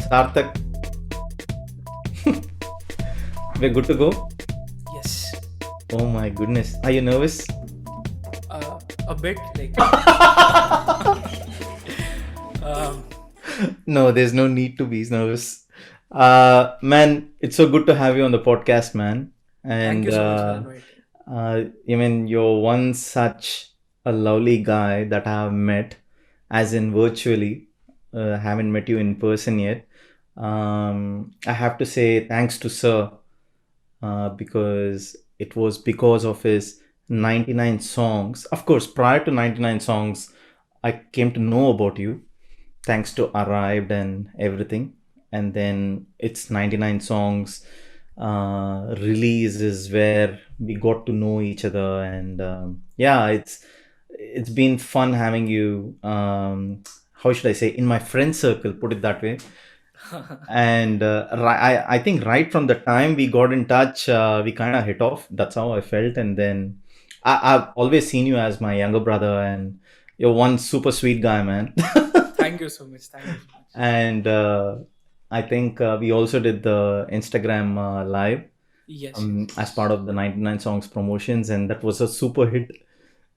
Sarthak, we're good to go. Yes. Oh my goodness, are you nervous? A bit like um, No, there's no need to be nervous. Man, it's so good to have you on the podcast, man. thank And you so much for inviting. I mean, you're one such a lovely guy that I have met, as in virtually. Haven't met you in person yet. I have to say thanks to Sir because it was because of his 99 songs. Of course, prior to 99 songs, I came to know about you thanks to Arrived and everything. And then it's 99 songs release is where we got to know each other. And yeah, it's been fun having you. How should I say, in my friend circle, put it that way. And I think right from the time we got in touch, we kind of hit off. That's how I felt. And then I've always seen you as my younger brother, and you're one super sweet guy, man. Thank you so much. Thank you so much. And I think we also did the Instagram live Yes, as part of the 99 songs promotions, and that was a super hit.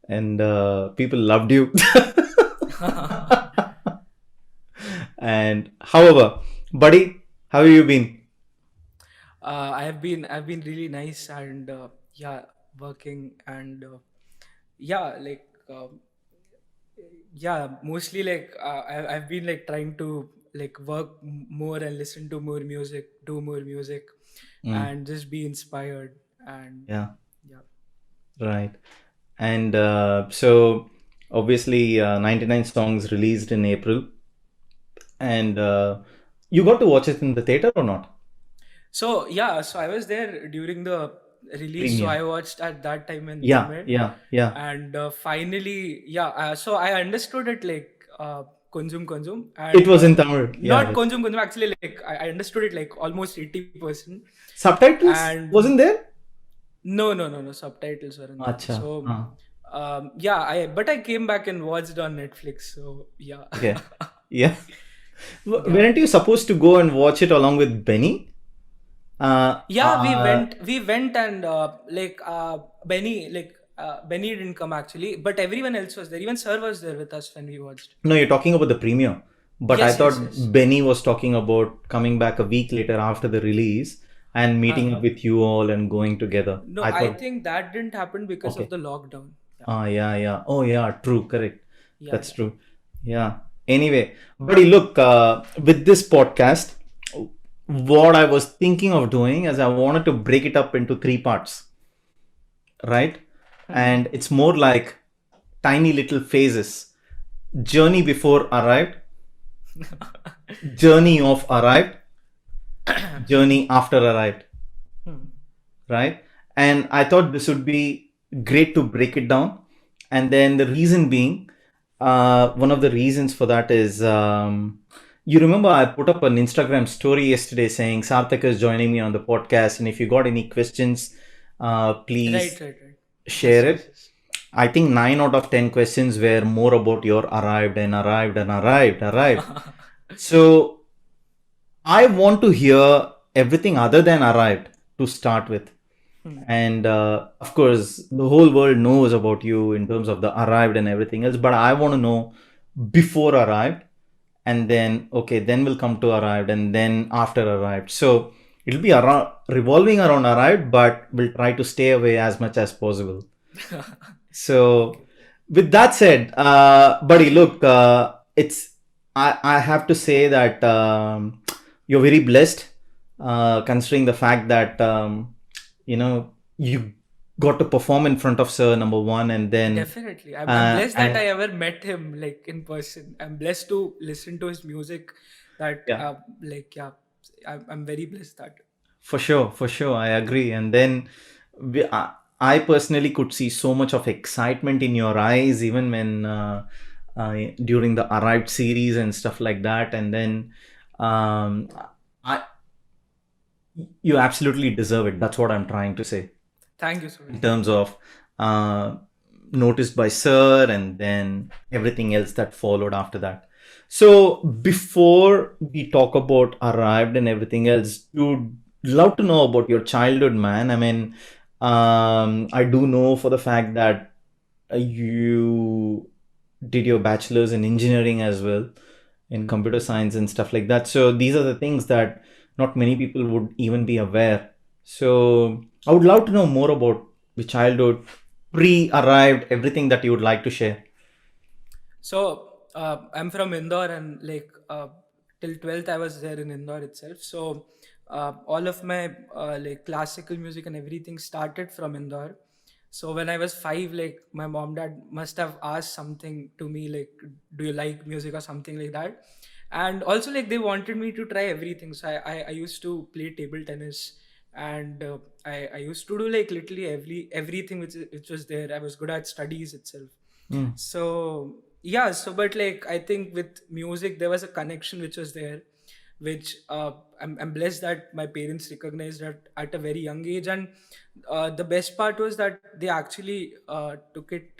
And people loved you. yes. And however, buddy, how have you been? I've been really nice and yeah, working and yeah, like yeah, mostly like I've been like trying to like work more and listen to more music, do more music, Mm, and just be inspired and yeah, yeah. right. And so obviously 99 songs released in April, and you got to watch it in the theater or not? So yeah, so I was there during the release. So Premiere. I watched at that time in Yeah, premiere, yeah, yeah. and finally, yeah. So I understood it like konjum It and was in Tamil. not Yeah. konjum. Actually, like I understood it like almost 80%. Subtitles And wasn't there? no, subtitles weren't there. Acha. So yeah, I came back and watched on Netflix. So yeah, Okay. Yeah. yeah. Weren't you supposed to go and watch it along with Benny? Uh, Yeah, we uh, went. We went and Benny didn't come actually, but everyone else was there. Even Sir was there with us when we watched. no, you're talking about the premiere. But I Yes, yes, thought yes. Benny was talking about coming back a week later after the release and meeting up Huh. with you all and going together. No, I I thought, think that didn't happen because of okay. the lockdown. Yeah, Yeah, yeah. Oh, yeah, true, correct. yeah, That's yeah. true. Yeah. Anyway, buddy, look, with this podcast, what I was thinking of doing is I wanted to break it up into three parts, right? And it's more like tiny little phases. Journey before arrived, journey of arrived, journey after arrived, Hmm. right? And I thought this would be great to break it down. And then the reason being, one of the reasons for that is, you remember I put up an Instagram story yesterday saying Sarthak is joining me on the podcast, and if you got any questions, Right, please right, right. Yes, share yes, it. yes. I think 9 out of 10 questions were more about your arrived and arrived and arrived. So I want to hear everything other than arrived to start with. Hmm. And of course, the whole world knows about you in terms of the arrived and everything else. But I want to know before arrived, and then, okay, then we'll come to arrived, and then after arrived. So it'll be around, revolving around arrived, but we'll try to stay away as much as possible. So, Okay. with that said, buddy, look, I have to say that you're very blessed, considering the fact that you got to perform in front of Sir number one, and then Definitely. I'm blessed that and I ever met him like in person. I'm blessed to listen to his music. That yeah, like yeah, I'm very blessed that. for sure, I agree. And then I personally could see so much of excitement in your eyes, even when during the Arrived series and stuff like that. And then um, I you absolutely deserve it. That's what I'm trying to say Thank you so much. in Thank terms you. of uh, noticed by Sir, and then everything else that followed after that. So before we talk about Arrived and everything else, you'd love to know about your childhood, man. I mean, I do know for the fact that you did your bachelor's in engineering as well, in computer science and stuff like that. So these are the things that not many people would even be aware. So I would love to know more about the childhood, pre-arrived, everything that you would like to share. So I'm from Indore, and till 12th I was there in Indore itself. So all of my like classical music and everything started from Indore. So when I was 5, like my mom dad must have asked something to me, like, do you like music or something like that. And also like they wanted me to try everything. So I used to play table tennis, and I used to do like literally everything which was there. I was good at studies itself. Mm, So yeah, so but like I think with music there was a connection which was there, which I'm blessed that my parents recognized that at a very young age. And the best part was that they actually took it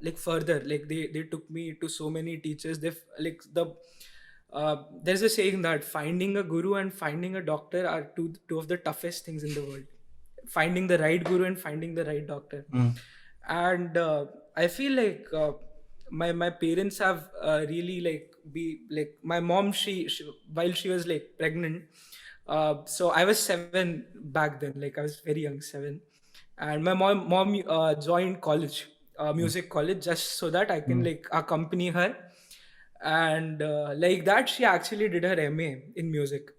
like further. Like they took me to so many teachers. Like there's a saying that finding a guru and finding a doctor are two of the toughest things in the world. Finding the right guru and finding the right doctor. mm, And I feel like my parents have really like be like my mom, she while she was like pregnant, so I was 7 back then, like I was very young, 7. And my mom joined college, mm, music college, just so that I can mm. like accompany her. And like that she actually did her MA in music.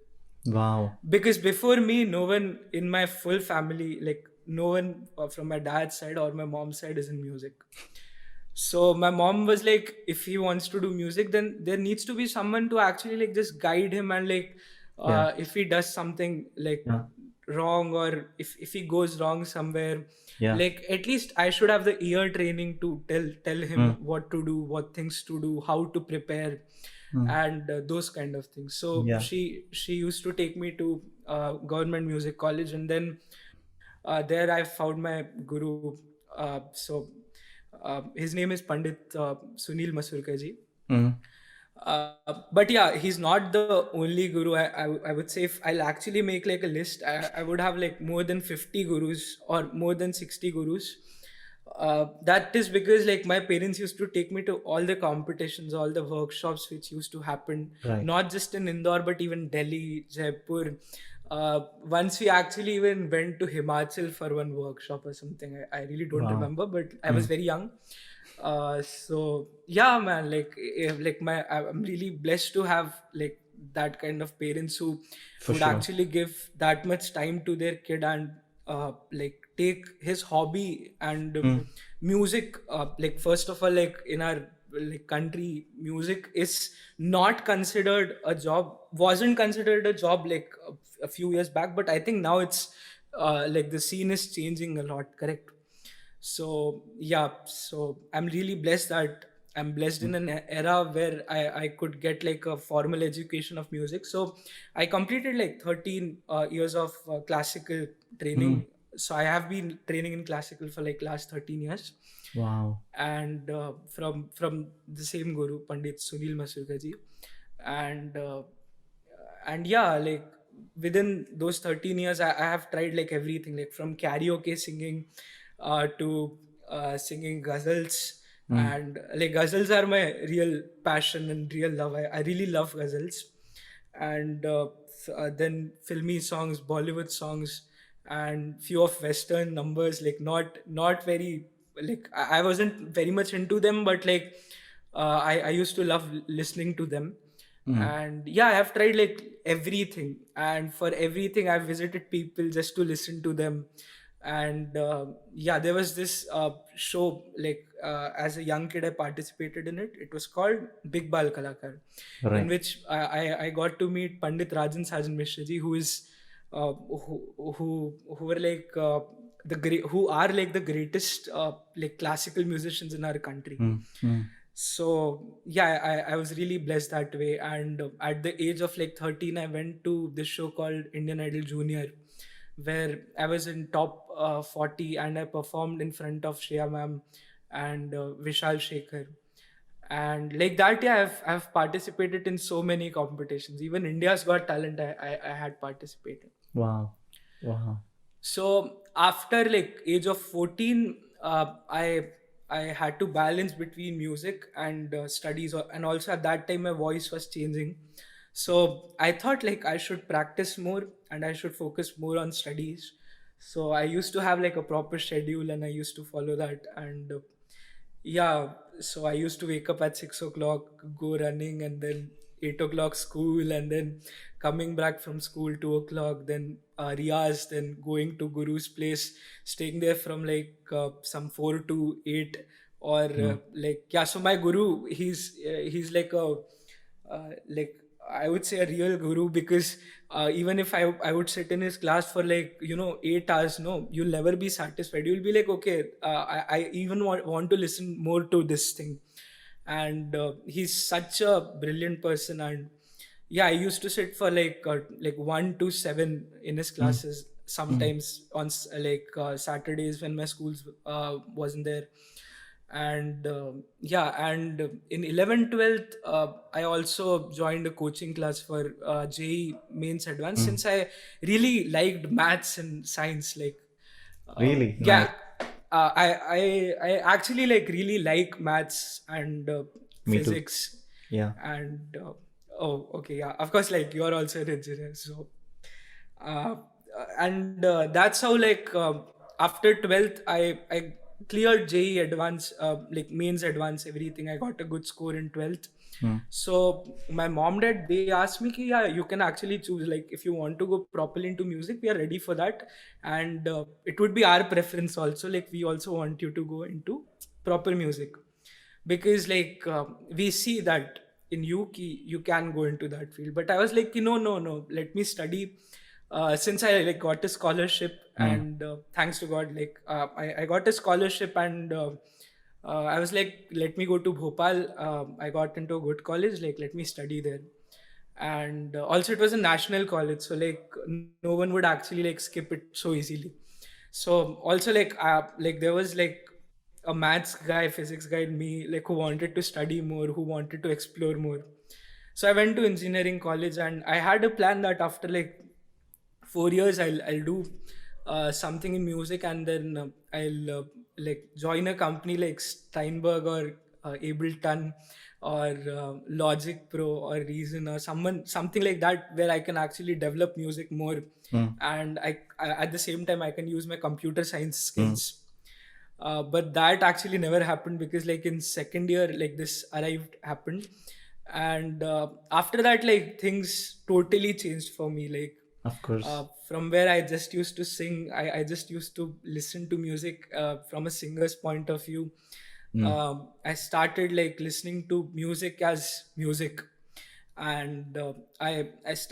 Wow. Because before me, no one in my full family, like no one from my dad's side or my mom's side is in music. So my mom was like, if he wants to do music, then there needs to be someone to actually like just guide him. And like Yeah. if he does something like Yeah. wrong, or if he goes wrong somewhere, Yeah. like at least I should have the ear training to tell him Mm, what to do, what things to do, how to prepare, mm. and those kind of things. So Yeah. she used to take me to government music college, and then there I found my guru. His name is Pandit Sunil Masurkaji. Mm, But yeah, he's not the only guru. I would say if I'll actually make like a list, I would have like more than 50 gurus or more than 60 gurus. That is because like my parents used to take me to all the competitions, all the workshops which used to happen, right. not just in Indore but even Delhi, Jaipur. Once we actually even went to Himachal for one workshop or something. I really don't Wow. remember, but I was Mm, very young. So yeah, man, like I'm really blessed to have like that kind of parents who for would sure. actually give that much time to their kid, and like take his hobby and Mm, music. Like first of all, like in our like country, music is not considered a job, wasn't considered a job like a few years back, but I think now it's like the scene is changing a lot, correct? So yeah, so I'm really blessed that I'm blessed mm, in an era where I could get like a formal education of music. So I completed like 13 years of classical mm. training. So I have been training in classical for like last 13 years. Wow. And from the same guru, Pandit Sunil Masurkaji. And and yeah, like within those 13 years, I have tried like everything, like from karaoke singing to singing ghazals. Mm, And like ghazals are my real passion and real love. I really love ghazals. And then filmy songs, Bollywood songs, and few of Western numbers, like not very, like I wasn't very much into them, but like I used to love listening to them. mm, And yeah, I have tried like everything, and for everything I've visited people just to listen to them. And yeah, there was this show, like as a young kid I participated in it. It was called Big Bal Kalakar, in right. which I got to meet Pandit Rajan Sajan Mishra ji, who is who were like who are like the greatest like classical musicians in our country. Mm, mm, So yeah, I was really blessed that way. And at the age of like 13, I went to this show called Indian Idol Junior, where I was in top 40, and I performed in front of Shreya ma'am and Vishal Shekhar. And like that, yeah, I've participated in so many competitions. Even India's Got Talent, I had participated. Wow. Wow. So after like age of 14, I had to balance between music and studies, and also at that time my voice was changing. So I thought like I should practice more and I should focus more on studies. So I used to have like a proper schedule and I used to follow that. And yeah, so I used to wake up at 6 o'clock, go running, and then 8 o'clock school, and then coming back from school 2 o'clock, then Riyaz, then going to Guru's place, staying there from like some 4 to 8, or Mm. like yeah. So my Guru, he's like a like I would say a real guru, because even if I would sit in his class for like 8 hours, no, you'll never be satisfied. You'll be like, okay, I even want to listen more to this thing. And he's such a brilliant person. And yeah, I used to sit for like 1 to 7 in his Mm. classes, Mm. sometimes on Saturdays when my schools wasn't there. And yeah, and in 11th 12th, I also joined a coaching class for JEE mains advanced, Mm. since I really liked maths and science. Like Really nice. yeah, I actually like really like maths and Me too. physics. Yeah. And oh, okay, yeah, of course, like you're also an engineer. So uh, and that's how like after 12th, I cleared JE advance, like mains advance, everything. I got a good score in 12th. Mm. So my mom dad, they asked me ki, yeah, you can actually choose, like if you want to go properly into music, we are ready for that. And it would be our preference also, like we also want you to go into proper music, because like we see that in you you can go into that field. But I was like, no, no, no, let me study. Since I like got a scholarship, Mm. and thanks to God, like I got a scholarship. And I was like, let me go to Bhopal. I got into a good college, like let me study there. And also it was a national college, so like no one would actually like skip it so easily. So also like there was like a maths guy, physics guy in me, like who wanted to study more, who wanted to explore more. So I went to engineering college, and I had a plan that after like 4 years I'll do something in music, and then I'll like join a company like Steinberg or Ableton or Logic Pro or Reason or something like that, where I can actually develop music more. Mm. And I at the same time I can use my computer science Mm. skills. But that actually never happened, because like in second year, like this arrived happened. And after that, like things totally changed for me. Like Of course. from where I just used to sing, I just used to listen to music from a singer's point of view. Mm. I started like listening to music as music. And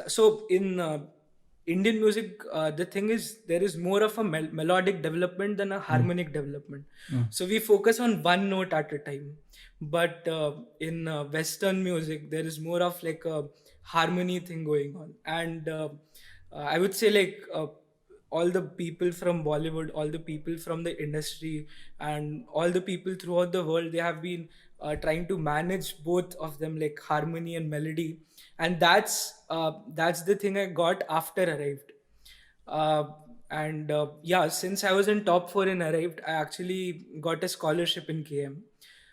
so in Indian music, the thing is, there is more of a melodic development than a Mm. harmonic development. Mm. So we focus on one note at a time. But in Western music, there is more of like a harmony thing going on. And I would say like all the people from Bollywood, all the people from the industry, and all the people throughout the world, they have been trying to manage both of them, like harmony and melody. And that's the thing I got after arrived. uh, and yeah, since I was in top 4 in arrived, I actually got a scholarship in KM.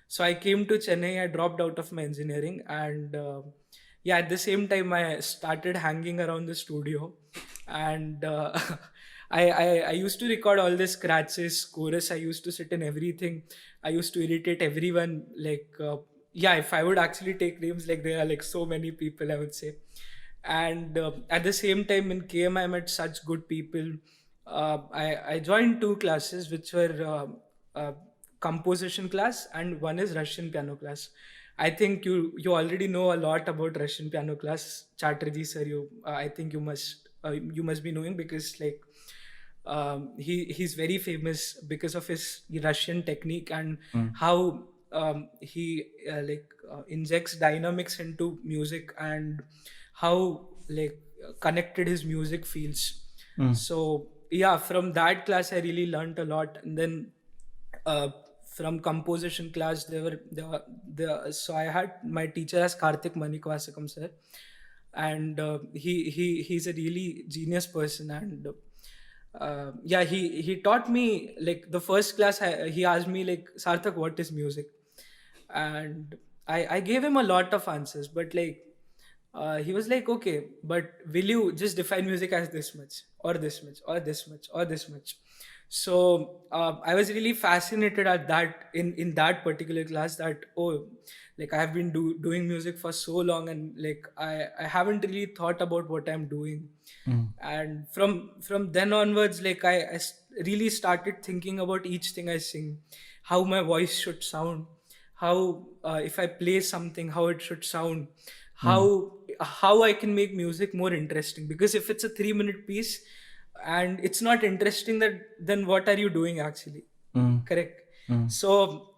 So I came to Chennai. I dropped out of my engineering. And yeah, at the same time I started hanging around the studio. And I used to record all the scratches, chorus. I used to sit in everything. I used to irritate everyone. Like yeah, if I would actually take names, like there are like so many people, I would say. And at the same time in KM, I met such good people. I joined two classes, which were composition class, and one is Russian piano class. I think you already know a lot about Russian piano class, Chatterjee sir. I think you must be knowing, because like he's very famous because of his Russian technique, and Mm. how he injects dynamics into music, and how like connected his music feels. Mm. So yeah, from that class I really learned a lot. And then uh, from composition class, so I had my teacher as Karthik Manikwasakam sir, and he's a really genius person. And yeah, he taught me, like, the first class, he asked me, like, Sarthak, what is music? And I gave him a lot of answers, but like, he was like, okay, but will you just define music as this much, or this much, or this much, or this much? So I was really fascinated at that, in that particular class, that, oh, like, I have been doing music for so long, and like, I haven't really thought about what I'm doing. Mm. And from then onwards, like, really started thinking about each thing I sing, how my voice should sound, how, if I play something, how it should sound, Mm. how I can make music more interesting. Because if it's a 3-minute piece and it's not interesting, that then what are you doing actually? Mm. Correct. Mm. So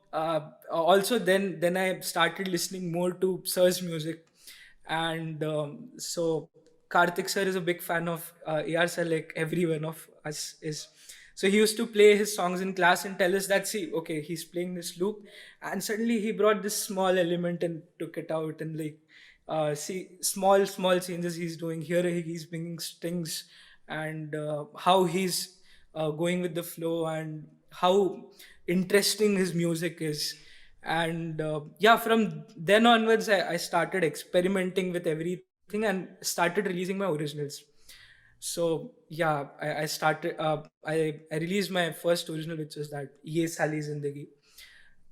also, then I started listening more to Sir's music. And so Karthik sir is a big fan of AR sir, like every one of us is. So he used to play his songs in class and tell us that, see, okay, he's playing this loop, and suddenly he brought this small element and took it out, and like, see, small changes he's doing here. He's bringing strings, and how he's going with the flow, and how interesting his music is. And yeah, from then onwards, I started experimenting with everything and started releasing my originals. So yeah, I started, I released my first original, which was that Ye Sali Zindagi.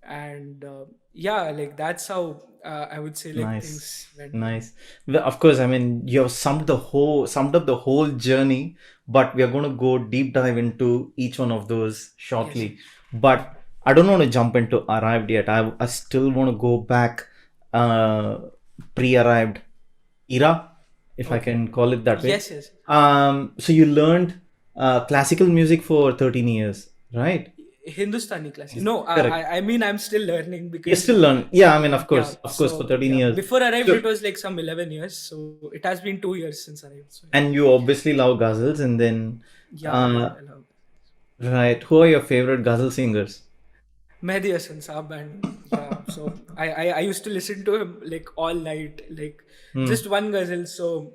And yeah, like, that's how I would say, like, Nice, things went on. nice. Well, of course, I mean, you have summed up the whole journey, but we are going to go deep dive into each one of those Yes. shortly. But I don't want to jump into arrived yet. I still want to go back, uh, pre-arrived era, if I Okay. can call it that way. Yes, yes. So you learned classical music for 13 years, right? Hindustani classic. No, Correct. I mean, I'm still learning, You because still learn. Yeah, I mean, yeah. of course, for So 13 yeah, years. before arrived, So, it was like some 11 years. So it has been 2 years since arrived. So and you obviously love ghazals, and then, yeah, uh, I love. right, who are your favorite ghazal singers? Mehdi Hasan Saab. And yeah, so I used to listen to him like all night, like, Hmm. just one ghazal. So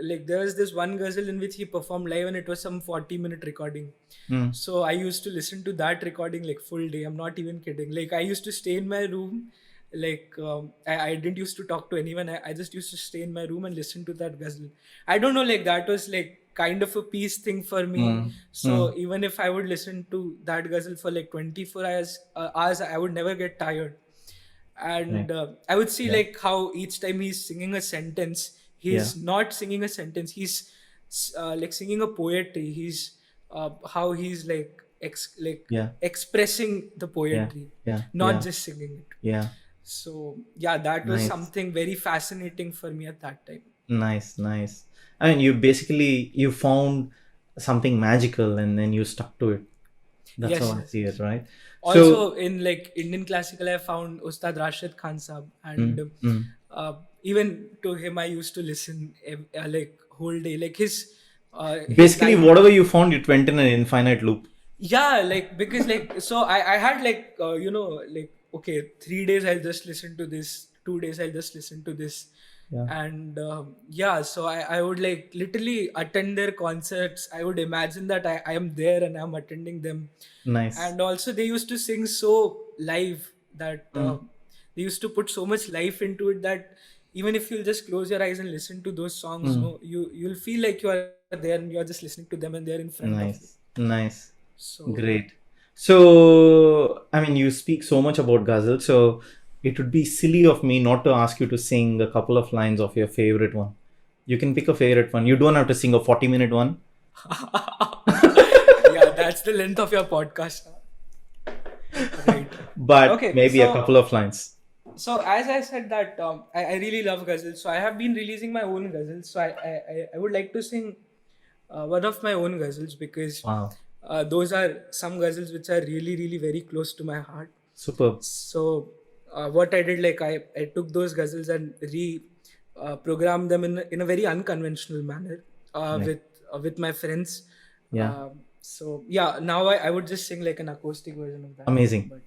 like, there was this one ghazal in which he performed live, and it was some 40-minute recording. Hmm. So I used to listen to that recording like full day. I'm not even kidding. Like, I used to stay in my room, like, I didn't used to talk to anyone. I just used to stay in my room and listen to that ghazal. I don't know, like, that was like kind of a peace thing for me. Hmm. Hmm. So even if I would listen to that ghazal for like 24 hours, I would never get tired. Right. And I would see, Yeah. like, how each time he's singing a sentence, Yeah. he's not singing a sentence. He's like, singing a poetry. He's how he's like, Yeah. expressing the Yeah. poetry, Yeah. not Yeah. just singing it. Yeah. So yeah, that was Nice. something very fascinating for me at that time. Nice. Nice. I mean, you found something magical, and then you stuck to it. That's how Yes, I yes, see it, yes. right? So, Also, in like Indian classical, I found Ustad Rashid Khan Sahab, mm, and mm. even to him, I used to listen like whole day. Like, his Basically, live. whatever you found, it went in an infinite loop. Yeah, like, because like, so I had like, like, okay, 3 days I'll just listen to this, 2 days I'll just listen to this. Yeah. And yeah, so I would like literally attend their concerts. I would imagine that I am there and I'm attending them. Nice. And also, they used to sing so live, that Mm, they used to put so much life into it, that even if you'll just close your eyes and listen to those songs, mm. no, you'll feel like you are there and you're just listening to them, and they're in front of you. Nice. Nice. So Great. So, I mean, you speak so much about ghazal, so it would be silly of me not to ask you to sing a couple of lines of your favorite one. You can pick a favorite one. You don't have to sing a 40-minute one. yeah, that's the length of your podcast. Right. But Okay, maybe a couple of lines. so as I said that, I really love ghazals. So I have been releasing my own ghazals. So I would like to sing one of my own ghazals, because Wow. those are some ghazals which are really, really very close to my heart. Superb. So what I did, like, I took those ghazals and programmed them in a very unconventional manner, Right. with my friends. Yeah. So yeah, now I would just sing like an acoustic version of that. Amazing. But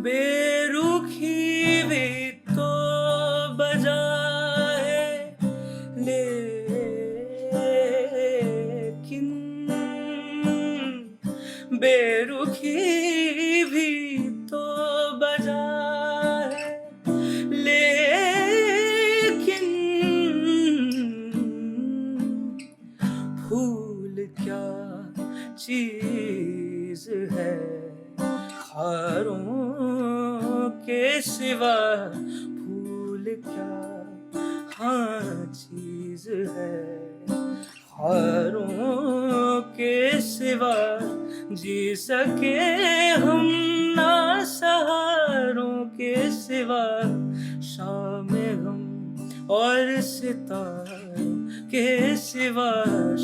बेरुखी भी तो बजा है, लेकिन बेरुखी भी तो बजा है, लेकिन फूल क्या चीज है खारों के सिवा, फूल क्या हाँ चीज है खारों के सिवा, जी सके हम ना सहारों के सिवा, शाम गम और सितारों के सिवा,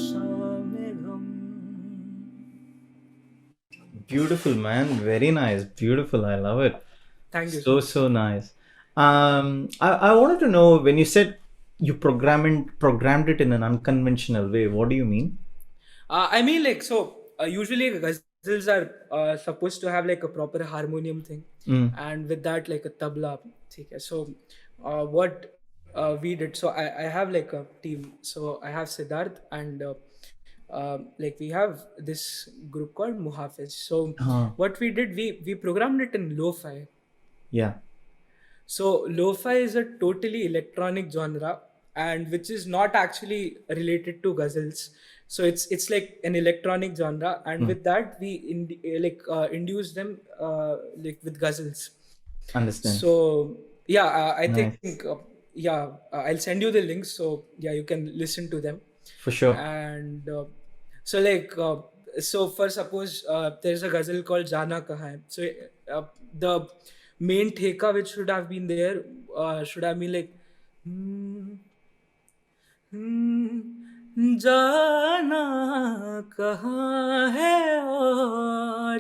शाम गम. Beautiful, man. Very nice. Beautiful. I love it. Thank you so So, much. so nice. I wanted to know when you said you programmed it in an unconventional way. What do you mean? I mean, like, so usually ghazals are supposed to have like a proper harmonium thing, Mm. and with that, like a tabla. ठीक है. So, what we did, so I have like a team. So, I have Siddharth, and like we have this group called Muhafiz. So, Huh. what we did, we programmed it in lo-fi. Yeah. So lo-fi is a totally electronic genre, and which is not actually related to ghazals. So it's like an electronic genre, and Mm. with that we induce them like with ghazals. Understand. So yeah, I Nice. think yeah, I'll send you the links, so yeah, you can listen to them. For sure. And so like so for suppose there's a ghazal called Jana Kahan Hai. So the main theka which should have been there should have been like "Hmm, जाना कहाँ है और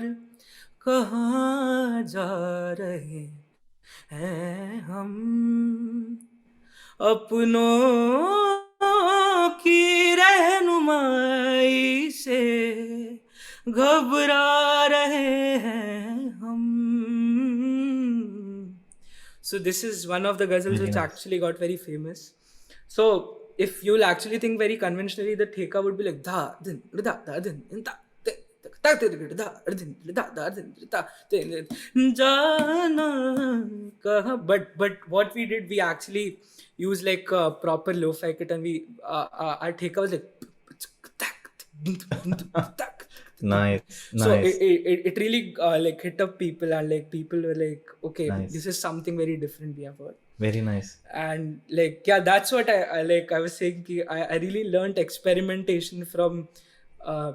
कहाँ जा रहे हैं हम, अपनों की रहनुमाई से घबरा रहे हैं हम. So this is one of the ghazals Very which nice. actually got very famous. So if you'll actually think very conventionally, the theka would be like da din da da din da but what we did, we actually used like a proper lo-fi kit, and we our theka was like Nice. so Nice. it really like hit up people, and like people were like, okay, Nice. this is something very different we have heard. Very nice. And like yeah, that's what I like I was saying ki I really learned experimentation from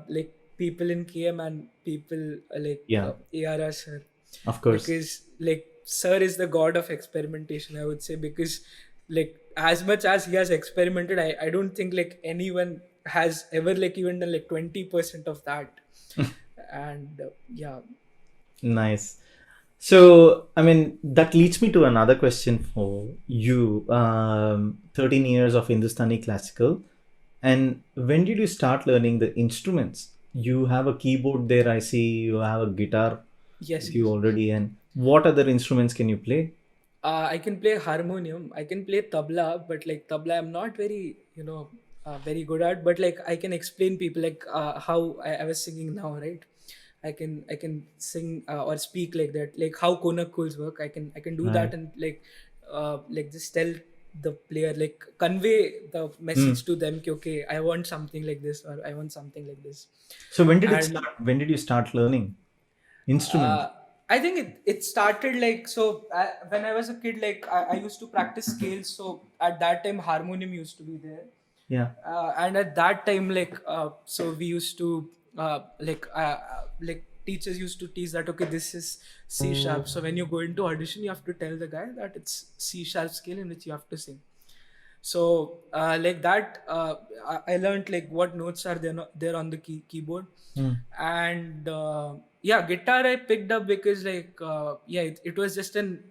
like people in KM and people like Yeah. ARR sir, Of course. because like sir is the god of experimentation, I would say, because like as much as he has experimented, I don't think like anyone has ever like even done like 20% of that. And yeah. Nice. So, I mean, that leads me to another question for you. 13 years of Hindustani classical. And when did you start learning the instruments? You have a keyboard there, I see. You have a guitar Yes, with you yes. already. And what other instruments can you play? I can play harmonium. I can play tabla, but like tabla, I'm not very, very good at. But like I can explain people like how I was singing now, right? I can sing or speak like that, like how konak cols work. I can do Right. that, and like just tell the player, like convey the Hmm. message to them. Ki, okay, I want something like this, or I want something like this. So when did it And start? When did you start learning instruments? I think it started like so when I was a kid, like I used to practice scales. So at that time, harmonium used to be there, Yeah. and at that time, like so we used to like teachers used to teach that, okay, this is C sharp. So when you go into audition, you have to tell the guy that it's C sharp scale in which you have to sing. So like that, I learned like what notes are there on the keyboard. Mm, And yeah, guitar I picked up because like yeah, it was just an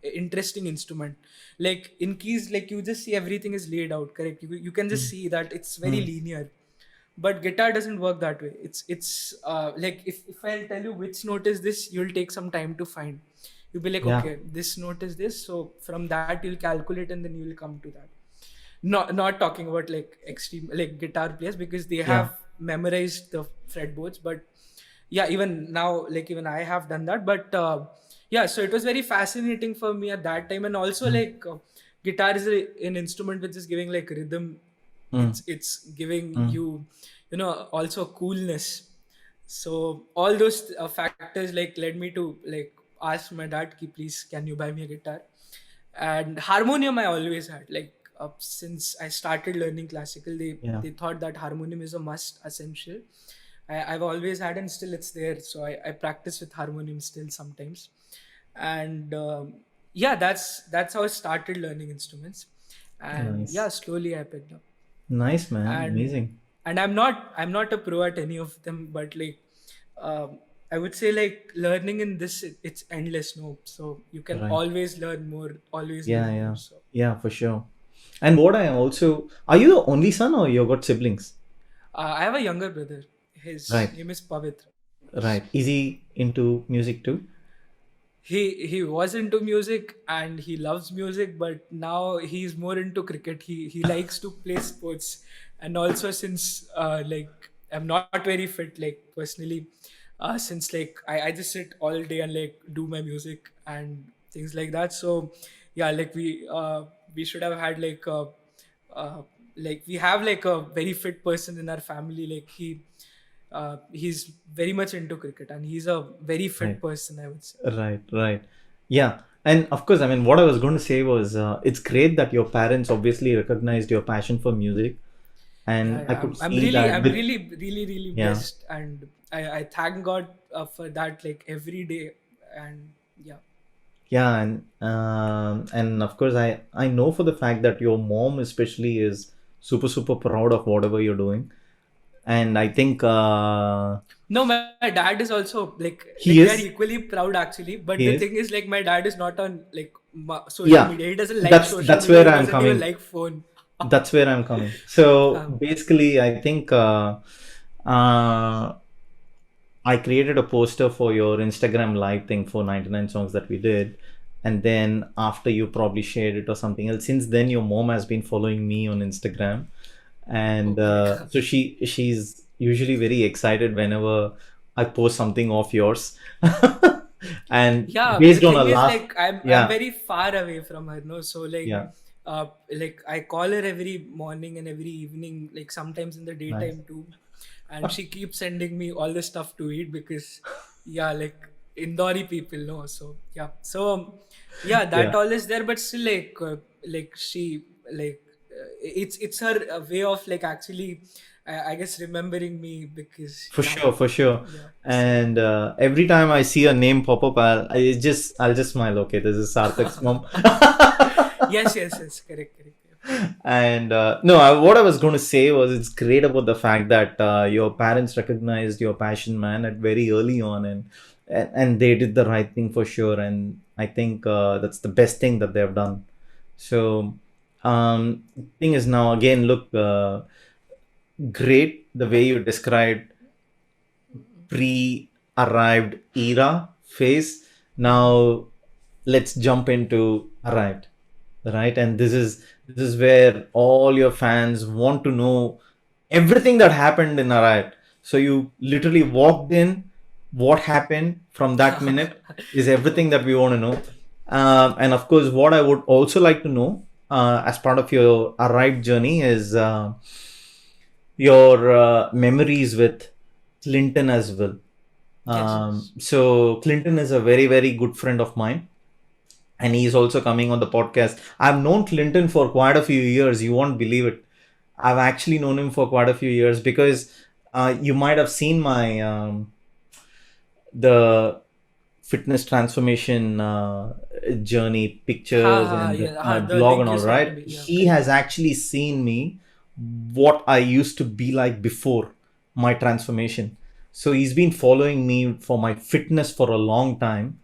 interesting instrument. Like in keys, like you just see everything is laid out correct. You can just mm, see that it's very mm. linear. But guitar doesn't work that way. It's like if I'll tell you which note is this, you'll take some time to find. You'll be like, Yeah, okay, this note is this, so from that you'll calculate and then you'll come to that. Not talking about like extreme like guitar players, because they yeah, have memorized the fretboards. But yeah, even now, like even I have done that. But yeah, so it was very fascinating for me at that time. And also mm, like guitar is an instrument which is giving like rhythm. mm, It's giving mm. you, you know, also coolness. So all those factors like led me to like ask my dad ki, please can you buy me a guitar. And harmonium I always had, like since I started learning classical, Yeah, they thought that harmonium is a must essential. I've always had, and still it's there, so I practice with harmonium still sometimes. And yeah, that's how I started learning instruments. And yeah, nice, slowly I picked up. nice, man, and amazing. and I'm not a pro at any of them, but like I would say like learning in this, it's endless, no, so you can Right. always learn more, always Yeah, learn more. yeah, So yeah, for sure. And what I also, are you the only son or you got siblings? I have a younger brother. His Right, name is Pavitra. right. Is he into music too? He was into music and he loves music, but now he's more into cricket. He likes to play sports. And also since like I'm not very fit, like personally, since like I just sit all day and like do my music and things like that. So yeah, like we should have had uh, like we have like a very fit person in our family. Like he's very much into cricket and he's a very fit Right, person, I would say. right, right. Yeah. And of course, I mean, what I was going to say was it's great that your parents obviously recognized your passion for music. Yeah, And I yeah. could I'm see really, that I'm with, really, really, really yeah, blessed, and I thank God for that, like every day. And yeah, yeah. And of course, I know for the fact that your mom especially is super, super proud of whatever you're doing. And I think no, my dad is also like he we are is, equally proud actually. But he the is. thing is, like my dad is not on like social Yeah, media. He doesn't like that's social that's media. where He I'm doesn't even coming. like phone. That's where I'm coming. So um, basically, I think uh, I created a poster for your Instagram live thing for 99 songs that we did. And then after you probably shared it or something else, since then your mom has been following me on Instagram. And okay. so she's usually very excited whenever I post something of yours. And Yeah, the based on a thing is laugh, like I'm yeah, very far away from her, no, so yeah, like I call her every morning and every evening, like sometimes in the nice. daytime too. And she keeps sending me all the stuff to eat because yeah, like Indori people know. So yeah, so yeah, that Yeah. all is there. But still like she like it's her way of like actually I guess remembering me, because For yeah, sure, for sure. yeah, so And every time I see a name pop up, I'll just smile. Okay, this is Sarthak's mom. yes, yes, yes, correct, correct, yeah. And no, what I was going to say was it's great about the fact that your parents recognized your passion, man, at very early on, and they did the right thing for sure. And I think that's the best thing that they've done. So, thing is now again, look, great the way you described pre-arrived era phase. Now let's jump into arrived, right? And this is where all your fans want to know everything that happened in arrived. So you literally walked in, what happened from that minute is everything that we want to know. And of course, what I would also like to know as part of your arrived journey is your memories with Clinton as well. Yes, yes. So Clinton is a very, very good friend of mine, and he's also coming on the podcast. I've known Clinton for quite a few years. You won't believe it. I've actually known him for quite a few years because you might have seen my the fitness transformation journey Ha pictures ha, and yeah, ha, the blog and link you all, sent right? me. Yeah, He correct. has actually seen me what I used to be like before my transformation. So he's been following me for my fitness for a long time,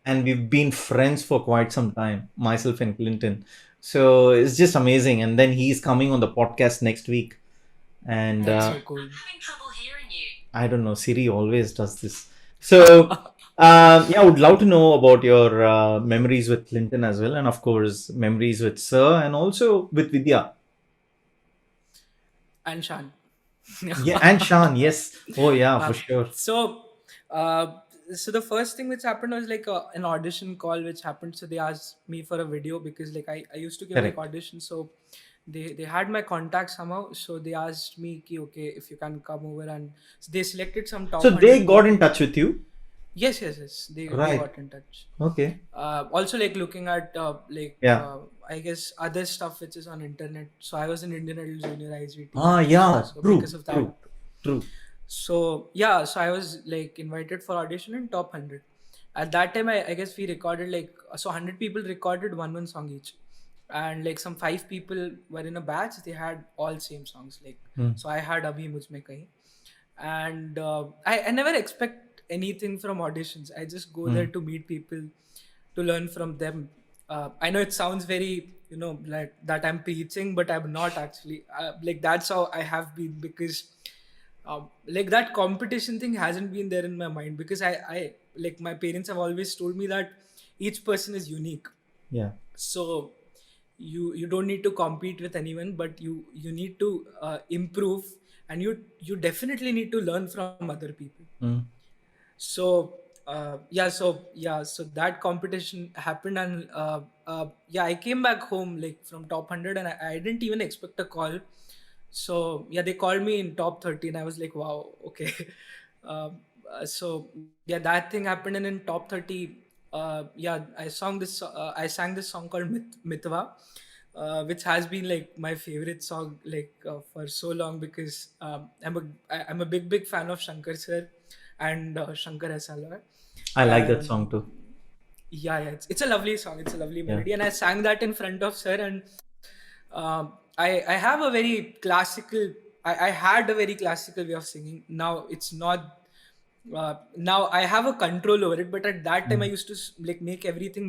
and we've been friends for quite some time, myself and Clinton. So it's just amazing. And then he's coming on the podcast next week, and That's so cool. I don't know, Siri always does this. So yeah, I would love to know about your memories with Clinton as well, and of course memories with Sir, and also with Vidya. And Shan. Yeah, and Sean. Yes. Oh yeah, for Uh, sure. so, uh, so the first thing which happened was like an audition call which happened. So they asked me for a video because like I used to give like Correct. auditions. So they had my contact somehow. So they asked me, ki, okay, if you can come over, and so they selected some So top they 100 got in people. touch with you, Yes, yes, yes. They right? got in touch. Okay. Also, like looking at Yeah. I guess other stuff which is on internet. So I was in Indian Idol Junior IGT. Ah, So yeah. so because True. of that. True. True. So yeah, so I was like invited for audition in top 100. At that time, I guess we recorded like so 100 people recorded one song each, and like some five people were in a batch. They had all same songs. Like Hmm. so, I had Abhi Mujh Mein Kahin, and I never expect anything from auditions. I just go Hmm. there to meet people, to learn from them. I know it sounds very like that I'm preaching, but I'm not actually. Like that's how I have been because like that competition thing hasn't been there in my mind because I like my parents have always told me that each person is unique. Yeah. So you don't need to compete with anyone, but you need to improve, and you definitely need to learn from other people. Hmm. So so that competition happened, and yeah, I came back home like from top 100, and I didn't even expect a call. So yeah, they called me in top 30, and I was like, wow, okay. So yeah, that thing happened, and in top 30, yeah, I sang this song called Mitwa, which has been like my favorite song like for so long because I'm a big fan of Shankar sir and Shankar Esalwar. I like that song Um, too. yeah, it's a lovely song. It's a lovely Yeah. melody, and I sang that in front of sir. And I have a very classical. I had a very classical way of singing. Now it's not. Now I have a control over it, but at that time I Hmm. used to like make everything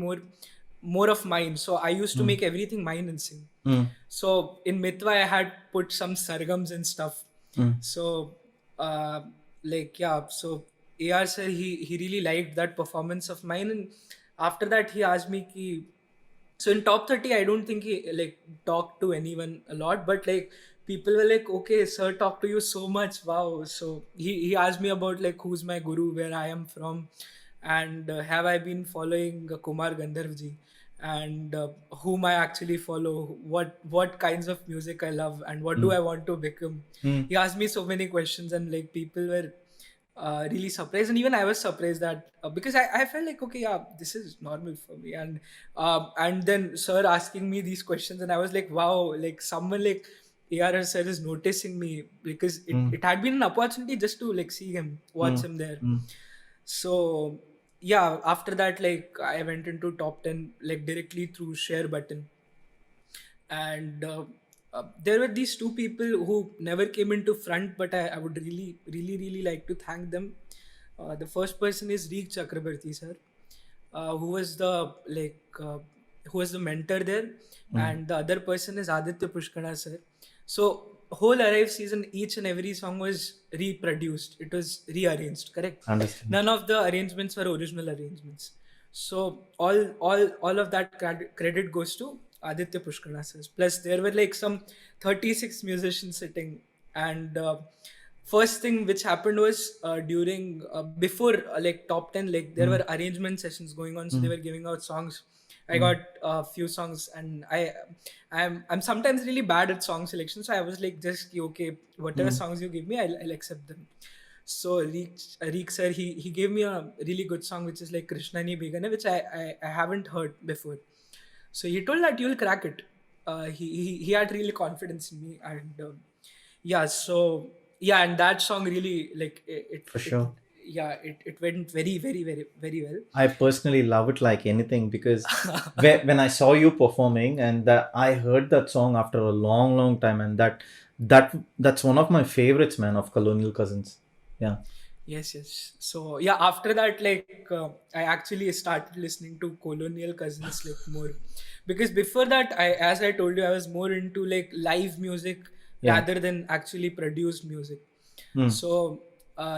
more of mine. So I used to Hmm. make everything mine and sing. Hmm. So in Mitwa, I had put some sargams and stuff. Hmm. So uh, like yeah, so AR sir he really liked that performance of mine, and after that he asked me ki, so in top 30 I don't think he like talked to anyone a lot, but like people were like, okay, sir talked to you so much, wow. So he asked me about like who's my guru, where I am from, and have I been following Kumar Gandharvji, and whom I actually follow, what kinds of music I love, and what do Hmm. I want to become. Hmm. He asked me so many questions, and like people were really surprised, and even I was surprised that because I felt like, okay, yeah, this is normal for me. And then sir asking me these questions, and I was like, wow, like someone like AR sir is noticing me, because Hmm. it had been an opportunity just to like see him, Hmm. watch him there. Hmm. So yeah, after that, like I went into top 10 like directly through share button. And there were these two people who never came into front, but I would really like to thank them. The first person is Reek Chakrabarti sir, who was the who was the mentor there, Hmm. and the other person is Aditya Pushkara sir. So whole Arrive season, each and every song was reproduced. It was rearranged. Correct. Understand. None of the arrangements were original arrangements. So all of that credit goes to Aditya Pushkara sir. Plus there were like some 36 musicians sitting, and first thing which happened was during before like top 10, like there Hmm. were arrangement sessions going on, so they Hmm. were giving out songs. I Hmm. got a few songs, and I'm sometimes really bad at song selection, so I was like, just okay, whatever Hmm. songs you give me, I'll accept them. So Reek sir, he gave me a really good song which is like Krishna Ni Begane, which I haven't heard before. So he told that you'll crack it. He had really confidence in me, and yeah, so yeah, and that song really like For it sure. yeah, it went very, very, very, very well. I personally love it like anything because when I saw you performing and that I heard that song after a long, long time, and that's one of my favorites, man, of Colonial Cousins. Yeah, Yes, yes. So yeah, after that, like I actually started listening to Colonial Cousins like more, because before that, as I told you, I was more into like live music yeah. rather than actually produced music. Mm, So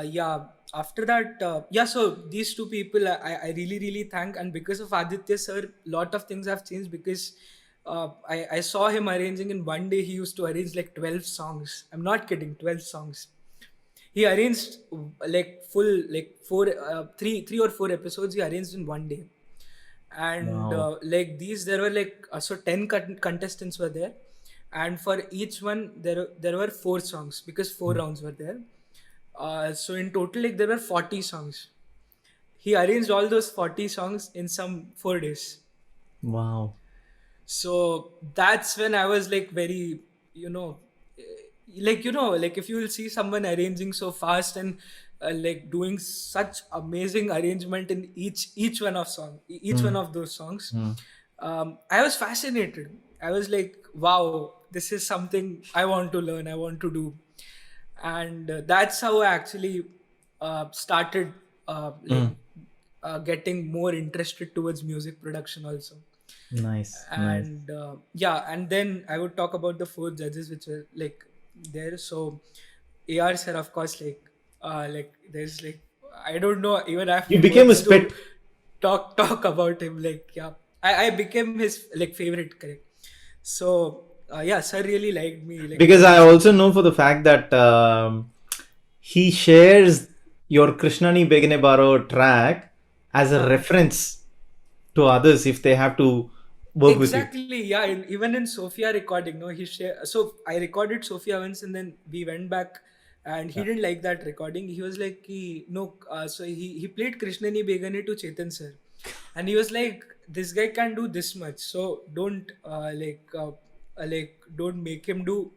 yeah, after that, yeah. So these two people, I really really thank, and because of Aditya sir, lot of things have changed because. I saw him arranging in one day. He used to arrange like 12 songs. I'm not kidding, 12 songs. He arranged like full like three or four episodes he arranged in one day. And wow. like these there were like so 10 contestants were there, and for each one there were four songs because four Mm, rounds were there. So in total like there were 40 songs. He arranged all those 40 songs in some 4 days. wow. So that's when I was like very, you know, eh, like like if you will see someone arranging so fast and like doing such amazing arrangement in each one of each one Mm, of those songs. mm, I was fascinated. I was like, wow, this is something I want to learn, I want to do. And that's how I actually started like mm. getting more interested towards music production also. Nice, nice. And yeah, and then I would talk about the four judges which were like there. So AR sir, of course, like there's like I don't know, even I have You became a words to spit talk about him. Like yeah, I became his like favorite, correct. So yeah, sir really liked me like because very I much. also know for the fact that he shares your Krishnani Begine Baro track as a Huh. reference to others if they have to work with you. Exactly, yeah. Even in Sophia recording, no, he share. So I recorded Sophia once, and then we went back, and he Yeah, didn't like that recording. He was like, he no. So he played Krishnani Begane to Chetan sir, and he was like, this guy can do this much, so don't don't make him do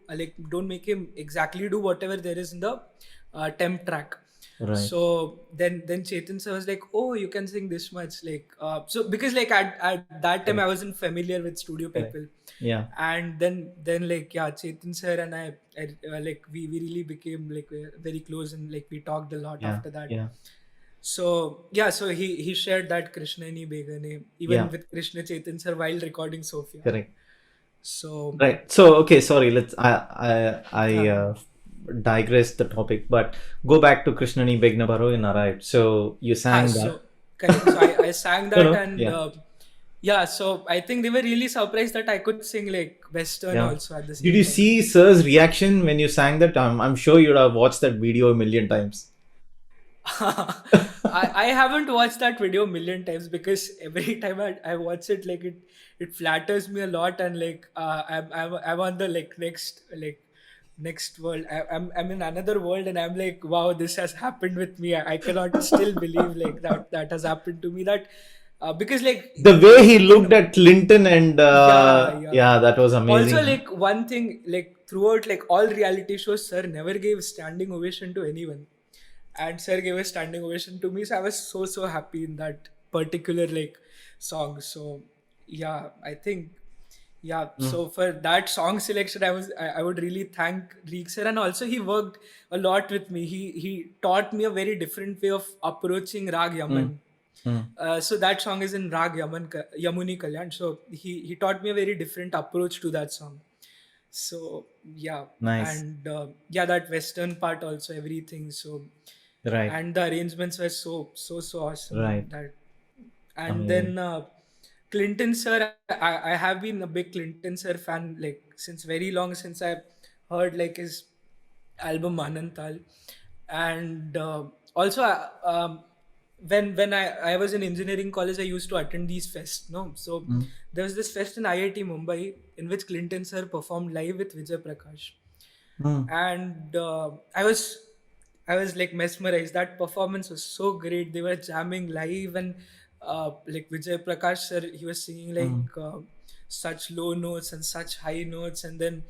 don't make him exactly do whatever there is in the temp track. right, So then Chetan sir was like, oh, you can sing this much, like so because like at that time I correct, wasn't familiar with studio correct. people. Yeah, And then like yeah, Chetan sir and I like we really became like very close, and like we talked a lot yeah, after that. yeah, So yeah, so he shared that Krishnani Begane even yeah, with Krishna Chetan sir while recording Sophia. correct. So Right. So, okay, sorry. I uh, digress the topic, but go back to Krishnani Begnabaro in Arrived. So you sang that. so correct. So I sang No, that, no. and Yeah, yeah, so I think they were really surprised that I could sing like Western yeah. also at the Did same you time. see Sir's reaction when you sang that? I'm sure you'd have watched that video a million times. I haven't watched that video a million times because every time I watch it, like it flatters me a lot, and like I'm on the like next world. I'm in another world, and I'm like, wow, this has happened with me. I cannot still believe like that has happened to me. That because The way he like looked at Clinton and yeah, yeah. yeah, that was Also, amazing. like one thing, like throughout like all reality shows, sir never gave standing ovation to anyone, and sir gave a standing ovation to me. So I was so happy in that particular like song. So yeah, I think yeah. Mm, So for that song selection, I would really thank Reek sir, and also he worked a lot with me. He taught me a very different way of approaching Rag mm, Yaman. mm. So that song is in Rag Yamuni Kalyan. So he taught me a very different approach to that song. So yeah, Nice. and yeah, that Western part also everything. So Right, and the arrangements were so awesome right. that. And Amazing. then Clinton sir, I have been a big Clinton sir fan like since very long, since I heard like his album Anantal. And also when I was in engineering college, I used to attend these fests, no. So Mm, there was this fest in IIT Mumbai in which Clinton sir performed live with Vijay Prakash. mm, And I was like mesmerized. That performance was so great. They were jamming live, and like Vijay Prakash sir, he was singing like mm, such low notes and such high notes, and then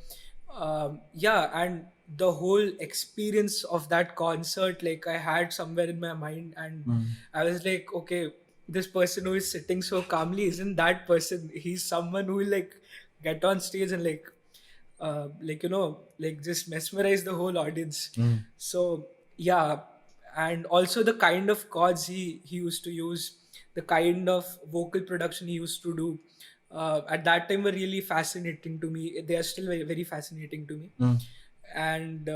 yeah, and the whole experience of that concert, like I had somewhere in my mind, and Mm. I was like, okay, this person who is sitting so calmly isn't that person. He's someone who will like get on stage and like like just mesmerize the whole audience. Mm. So yeah, and also the kind of chords he used to use, the kind of vocal production he used to do at that time were really fascinating to me. They are still very, very fascinating to me. Mm. And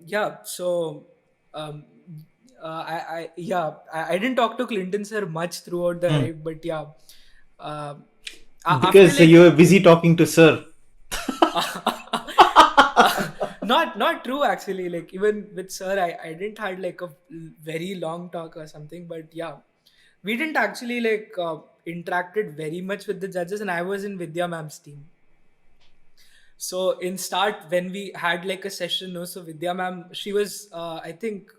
yeah, so um, I didn't talk to Clinton sir much throughout the Mm. ride, but yeah, um, after Because like you were busy talking to Sir. not true actually. Like even with sir, I didn't had like a very long talk or something, but yeah, we didn't actually interacted very much with the judges, and I was in Vidya ma'am's team. So in start when we had like a session, no, so Vidya ma'am, she was I think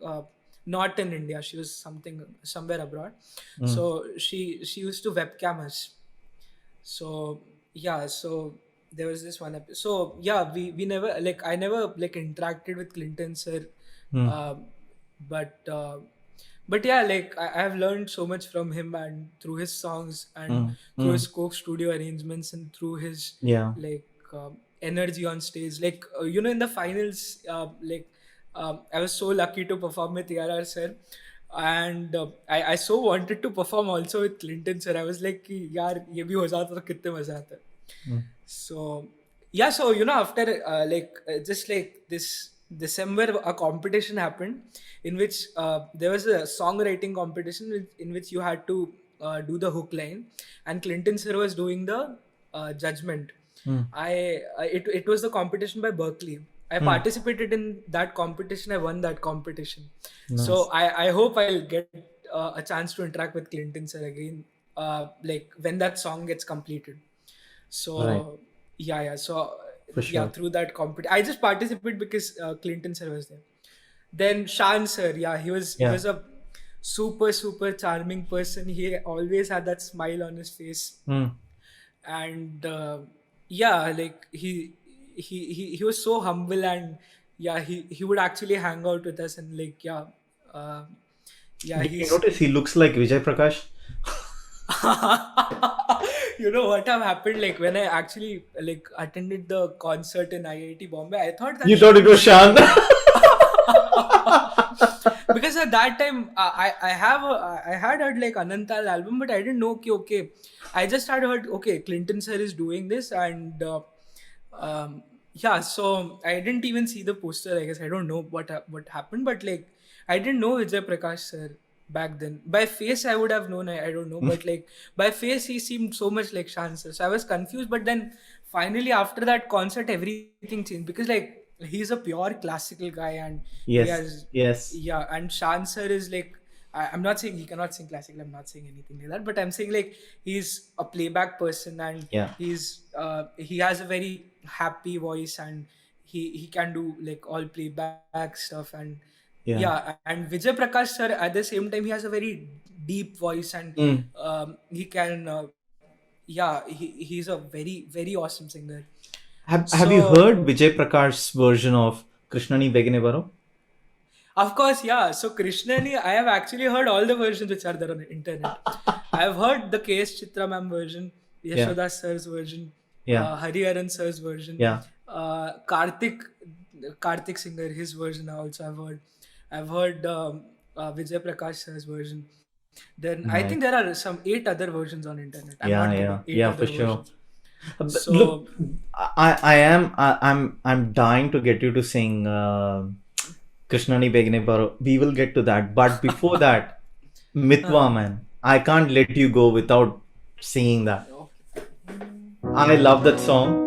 not in India, she was somewhere abroad. Mm. So she used to webcam us. So yeah, so there was this one episode. So yeah, we never like I never like interacted with Clinton sir, Mm. um, but but yeah, like I have learned so much from him, and through his songs, and Mm. through his Mm. Coke studio arrangements, and through his Yeah. like energy on stage. Like in the finals, I was so lucky to perform with ARR sir, and I so wanted to perform also with Clinton sir. I was like कि यार ये भी हो जाता तो कितने मजा आता. Mm. So yeah, so after just like this December, a competition happened in which there was a songwriting competition in which you had to do the hook line, and Clinton sir was doing the judgment. Mm. It was the competition by Berkeley. I Mm. participated in that competition. I won that competition. So Nice. I hope I'll get a chance to interact with Clinton sir again, like when that song gets completed. Right. So yeah. So For yeah, sure. through that I just participated because Clinton sir was there. Then Shan sir, yeah, he Yeah. was a super charming person. He always had that smile on his face, Mm. and yeah, like he was so humble, and yeah, he would actually hang out with us, and like uh, yeah, Did you he's notice he looks like Vijay Prakash? what have happened, like when I actually like attended the concert in IIT Bombay, I thought that You thought should it be was Shan Shan? sir. Because at that time I had heard like Anantal album, but I didn't know okay, I just had heard okay Clinton sir is doing this, and um, yeah, so I didn't even see the poster. I guess I don't know what happened, but like I didn't know Vijay Prakash sir back then. By face I would have known, I don't know, but like by face he seemed so much like Shan sir, so I was confused. But then finally after that concert everything changed, because like he's a pure classical guy, and he Yes. has Yes. yeah, and Shan sir is like I'm not saying he cannot sing classical, I'm not saying anything like that, but I'm saying like he's a playback person, and Yeah. he has a very happy voice, and he can do like all playback stuff, and Yeah. yeah, and Vijay Prakash sir at the same time he has a very deep voice, and Mm. he can yeah, he's a very awesome singer. Have you So heard Vijay Prakash's version of Krishnani Begine Baro? of course, yeah. So Krishnani, I have actually heard all the versions which are there on the internet. I have heard the K.S. Chitra ma'am version, Yeah. Yashoda sir's version, Yeah. Hariharan sir's version, Yeah. Karthik singer, his version also I've heard. I've heard Vijay Prakash sir's version. Then I think Nice. there are some 8 other versions on internet. I'm Yeah. not kidding. Yeah. Eight Yeah. other For sure. versions. Look, So I'm dying to get you to sing Krishnani Begine Baro. We will get to that, but before that, uh, Mitwa man, I can't let you go without singing that. okay. I love that song.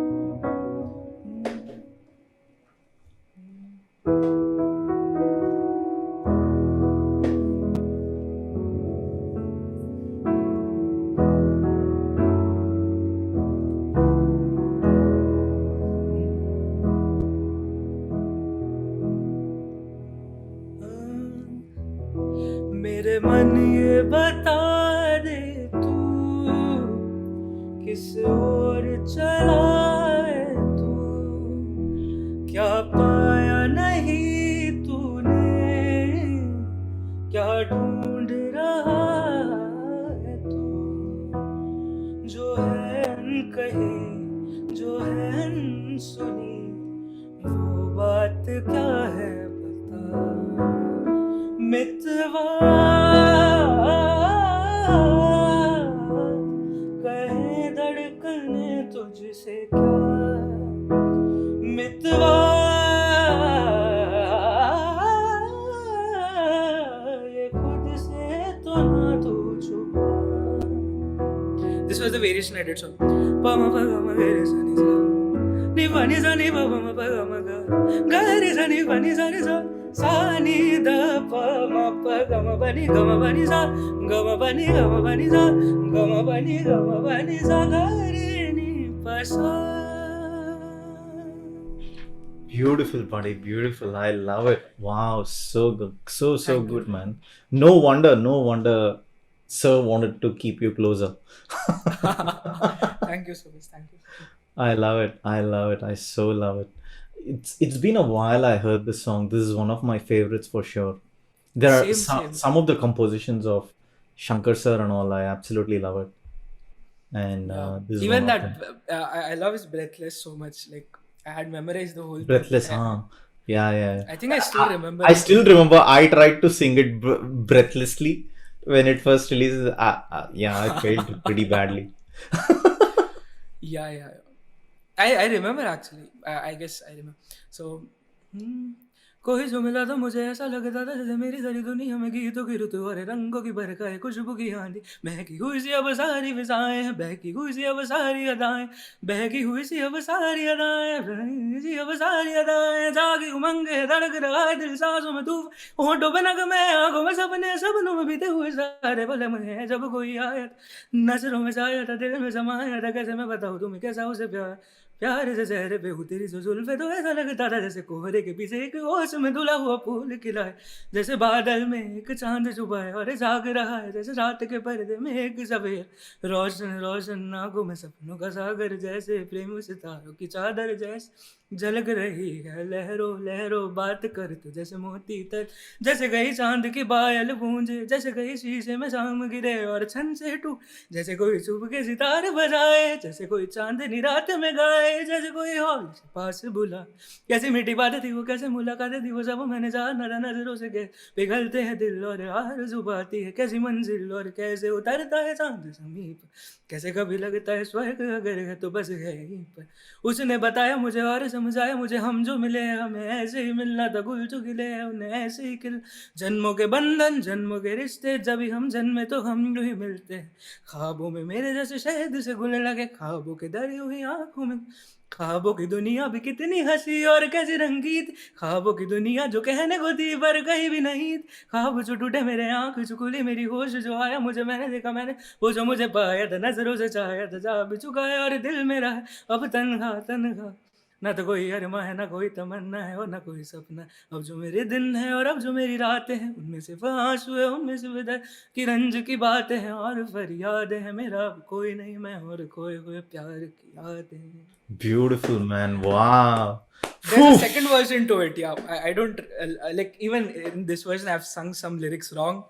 मेरे मन ये बता दे तू किस ओर चला है तू, कहे जो है अनसुनी, वो बात क्या है बता मितवा, कहे धड़कने तुझसे क्या मितवा, ये खुद से तो ना तू छुपा. This was the variation I did. So, pa ma pa ga ma ga re sa ni sa, ni pa ni sa ni pa ga ma ga, ga re sa ni pa ni sa ni sa, sa ni da pa ma pa ga ma pa ni sa, ga ma pa ni sa, ga ma pa ni sa, ga re ni pa sa. Beautiful, buddy. Beautiful. I love it. Wow, so good. So Thank good, you. man. No wonder Sir wanted to keep you closer. Thank you so much. Thank you. I love it. I love it. I so love it. It's been a while I heard this song. This is one of my favorites for sure. There are Same. some of the compositions of Shankar sir and all. I absolutely love it. And this is Even one of them. that, I love his Breathless so much. Like, I had memorized the whole thing. Breathless, huh? Yeah. I think I still remember. I still remember I tried to sing it breathlessly when it first releases. I failed pretty badly. Yeah. I remember actually. I guess I remember. So, कोई जो मिला था मुझे ऐसा लगता था जैसे मेरी सारी दुनिया में गीतों की ऋतु और रंगों की बरखा खुशबू की आंधी, महकी हुई सी अब सारी फिजाएं हैं, बहकी हुई सी अब सारी अदाएं, बहकी हुई सी अब सारी अदाएं, बहकी सी अब सारी अदाएं, जागी उमंगे धड़क रहा है दिल सांसों में तू, होठों पे नग में आंखों में सपने, सपनों में बीते हुए सारे पल में जब कोई आया नजरों में छाया था, दिल में समाया था, कैसे मैं बताऊं तुम्हें कैसा उसे प्यार से चेहरे पे हूँ तेरी जो जुल्फे, तो ऐसा लगता था जैसे कोहरे के पीछे एक ओस में धुला हुआ फूल खिलाए, जैसे बादल में एक चांद छुपा है और जाग रहा है, जैसे रात के पर्दे में एक सफेद रोशन आंखों में सपनों का सागर, जैसे प्रेम सितारों की चादर जैसे झलक रही है लहरों बात कर तू जैसे मोती तर, जैसे गई चांद की पायल गूंजे, जैसे गई शीशे में शाम गिरे और छन से टू, जैसे कोई चुप के सितारे बजाए, जैसे कोई चांदनी रात में गाए, जैसे कोई हॉल से पास बुला, कैसी मीठी बातें थी वो, कैसे मुलाकातें थी वो, सब मैंने जाना था नजरों से पिघलते हैं दिल और आरज़ू आती है, कैसी मंजिल और कैसे उतरता है चांद समीप, कैसे कभी लगता है स्वर्ग अगर है तो बस है यहीं पर, उसने बताया मुझे और समझाया मुझे, हम जो मिले हमें ऐसे ही मिलना था, गुल जो खिले उन्हें ऐसे ही खिल, जन्मों के बंधन जन्मों के रिश्ते, जब भी हम जन्मे तो हम यूं ही मिलते हैं, ख्वाबों में मेरे जैसे शहद से घुलने लगे, ख्वाबों के दरी हुई आंखों में, ख्वाबों की दुनिया भी कितनी हंसी और कैसी रंगीत, ख्वाबों की दुनिया जो कहने को थी पर कहीं भी नहीं, ख्वाब जो टूटे मेरे आंख जो खुली मेरी होश जो आया मुझे, मैंने देखा मैंने वो जो मुझे पाया था, नजरों से चाहा था, जा भी चुका है और दिल मेरा है अब तन्हा, ना तो कोई अरमा है ना कोई तमन्ना है और ना कोई सपना, अब जो मेरे दिन है और अब जो मेरी रातें हैं, उनमें सिर्फ आंसू है उनमें सिर्फ दर्द की रंज की बातें हैं और फरियादें हैं, मेरा अब कोई नहीं मैं और खोए हुए प्यार की यादें. Beautiful, man. Wow. There's a second version to it. Yeah, I don't like, even in this version I've sung some lyrics wrong.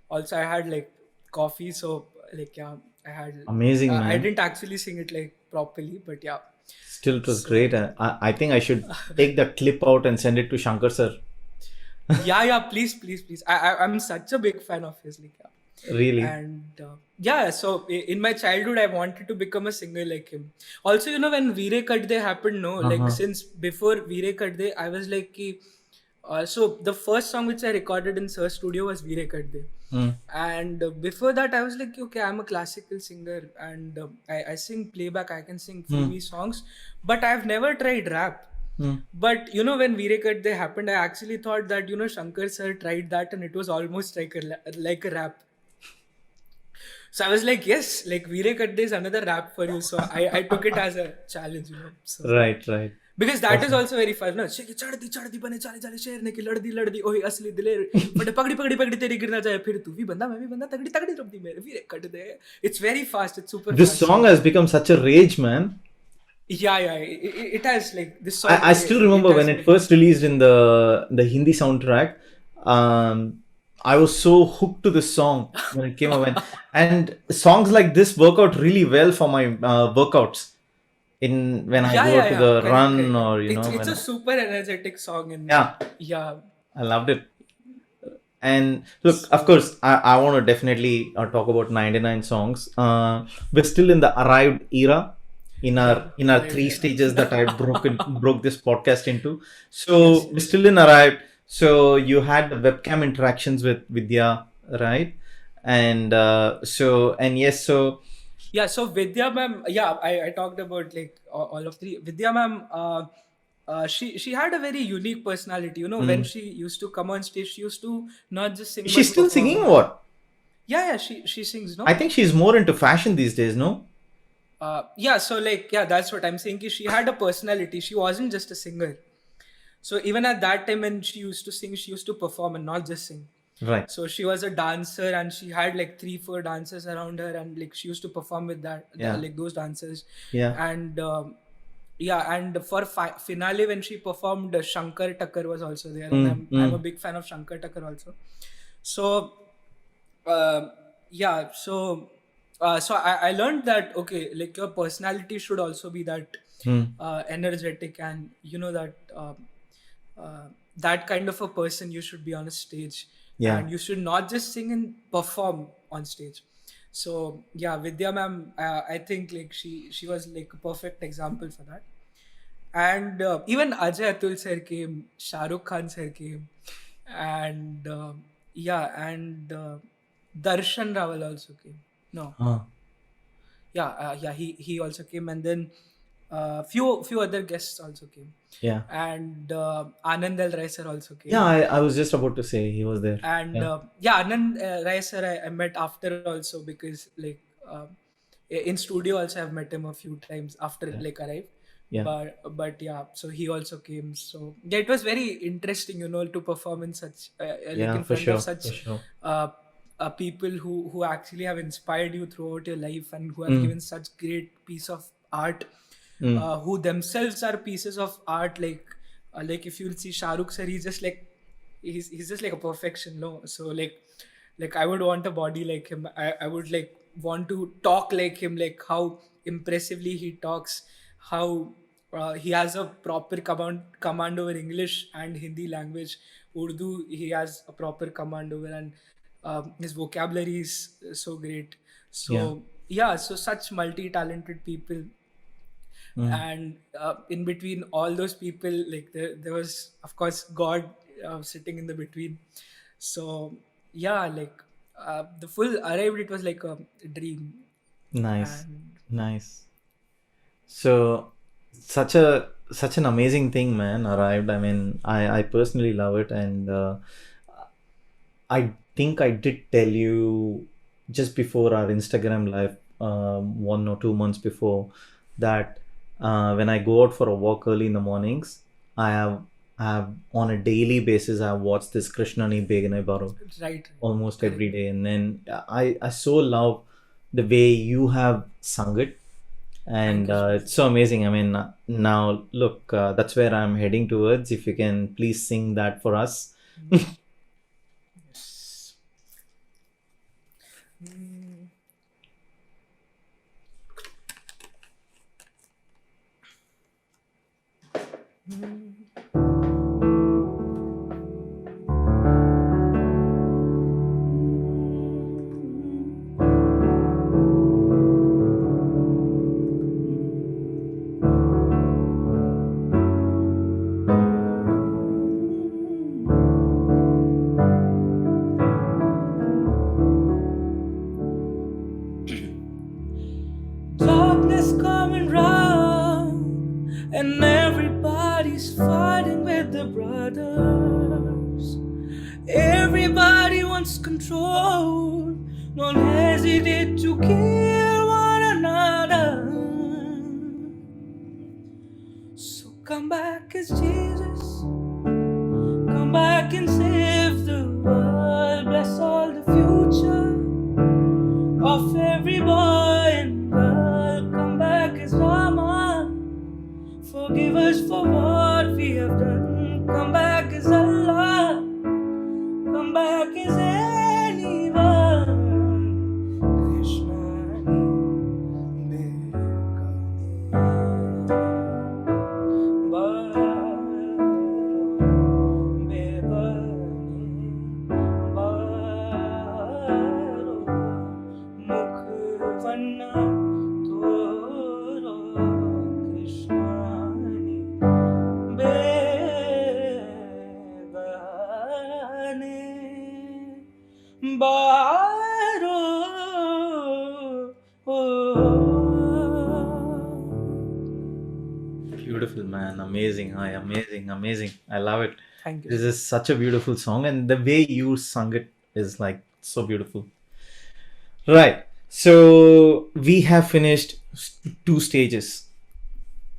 Also, I had like coffee, so like yeah, I had Amazing, man. I didn't actually sing it like properly, but yeah. Still, it was great. I think I should take that clip out and send it to Shankar sir. Yeah, please. I'm such a big fan of his. Like, yeah. Really? And yeah, so in my childhood I wanted to become a singer like him. Also, you know, when Veere Kadde happened, no, like since before Veere Kadde, I was like ki, so the first song which I recorded in Sir Studio was Veere Kadde. And before that I was like, okay, I'm a classical singer and I sing playback, I can sing filmy songs, but I've never tried rap. But you know, when Veere Kadde happened, I actually thought that, you know, Shankar sir tried that and it was almost like a rap. So I was like, yes, like Veere Kadde is another rap for you. So I took it as a challenge, you know. So, right. Because that is also very fun. No, चढ़ती बने चाले शेरने की लड़दी ओही असली दिलेर, but पकड़ी तेरी गिरना जाए, फिर तू भी बंदा मैं भी बंदा, तगड़ी रबदी मेरे Veere Kadde. It's very fast. It's super. This song has become such a rage, man. Yeah. It has like this song. I still remember when it first released in the Hindi soundtrack. I was so hooked to this song when it came up, and songs like this work out really well for my workouts in when I Yeah, go yeah, to yeah. the Correct, run, correct. or It's when a super energetic song, and yeah, yeah. I loved it. And look, of So course, I want to definitely talk about 99 songs. We're still in the arrived era in yeah, our arrived three era. stages that I broke this podcast into. Yes, So we're yes. still in arrived. So you had the webcam interactions with Vidya, right? And and yes, so Yeah, so Vidya ma'am, yeah, I talked about like all of three. Vidya ma'am, she had a very unique personality. You know, when mm, she used to come on stage, she used to not just sing is she but still singing? perform. What? Yeah, yeah, she sings, I no? think she's more into fashion these days. No, Yeah, so like yeah, that's what I'm saying. Ki she had a personality. She wasn't just a singer. So even at that time when she used to sing, she used to perform and not just sing. right? So she was a dancer and she had like three, four dancers around her, and like she used to perform with Yeah, like those dancers. yeah. And yeah, and for finale when she performed, Shankar Tucker was also there, and Mm, I'm a mm, big fan of Shankar Tucker also. So uh, yeah, so I learned that okay, like your personality should also be that mm, energetic, and you know that that kind of a person you should be on a stage, yeah, and you should not just sing and perform on stage. So yeah, Vidya ma'am, I think like she was like a perfect example for that. And even Ajay Atul sir came, Shah Rukh Khan sir came, and yeah, and Darshan Rawal also came. No, huh, yeah, yeah, he also came, and then few other guests also came, yeah. and Anand Al Rai sir also Yeah, came, I was just about to say he was there. and Yeah, yeah, Anand Rai sir I met after also, because like in studio also I've met him a few times after yeah, like arrive, yeah, but yeah, so he also came. So yeah, it was very interesting, you know, to perform in such like yeah, in for front of sure, for such sure. uh, people who actually have inspired you throughout your life, and who have Mm, given such great piece of art, mm, who themselves are pieces of art. Like if you'll see Shahrukh sir, he's just like a perfection, no? So like I would want a body like him. I would like want to talk like him, like how impressively he talks, how he has a proper command over English and Hindi language. Urdu, he has a proper command over, and his vocabulary is so great. yeah, So yeah, so such multi-talented people, mm, and in between all those people, like there was of course God sitting in the between. So yeah, like the full arrived, it was like a dream. nice, And nice. So such an amazing thing, man, arrived. I mean, I personally love it, and I think I did tell you just before our Instagram live, 1 or 2 months before, that when I go out for a walk early in the mornings, I have on a daily basis I watch this Krishnani Begane Baro right, almost every correct. day, and then I so love the way you have sung it, Thank and you so much. it's so amazing. I mean, now look, that's where I'm heading towards. If you can please sing that for us. Yes. Mm. Darkness coming round, and everybody's fighting with the brothers. Everybody wants control. Don't hesitate to kill one another. So come back as Jesus. Come back and save the world. Bless all the future of every boy and girl. Come back as Rahman. Forgive us for what we have done. Come back as Allah. Come back as बन्ना तोरो कृष्णानी बेगाने बारो ओ. Beautiful, man. Amazing. Hi, amazing, amazing. I love it. Thank you This so is such a beautiful song, and the way you sung it is like so beautiful. Right. So we have finished two stages: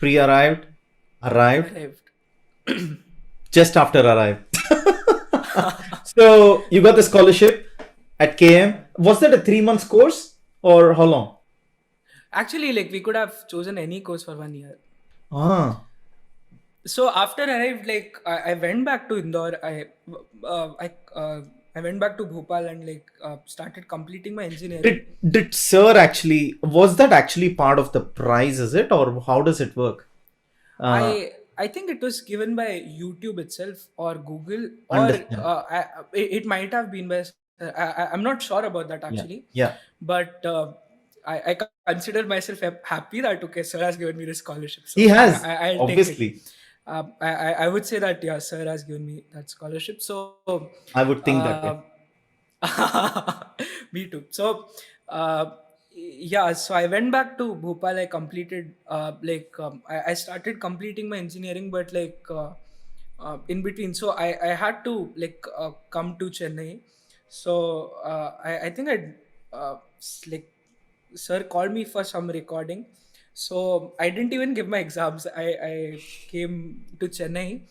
pre-arrived, much. arrived, Arrived. just after arrived. So you got the scholarship at KM. Was that a 3 months course or how long? Actually, like we could have chosen any course for 1 year. Ah, So after I arrived, like I went back to Indore. Uh, I uh, I went back to Bhopal and like started completing my engineering. did sir actually, was that actually part of the prize? Is it, or how does it work? Uh, I think it was given by YouTube itself or Google, or Understand? it might have been by. I'm not sure about that Yeah, actually, yeah. but I consider myself happy that okay, sir has given me this scholarship, He so has, I'll take it. obviously. I would say that yeah, sir has given me that scholarship. So I would think that uh, way. me too. So uh, yeah, so I went back to Bhopal. I completed I started completing my engineering, but in between, so I had to come to Chennai. So I think like sir called me for some recording. So I didn't even give my exams. I came to Chennai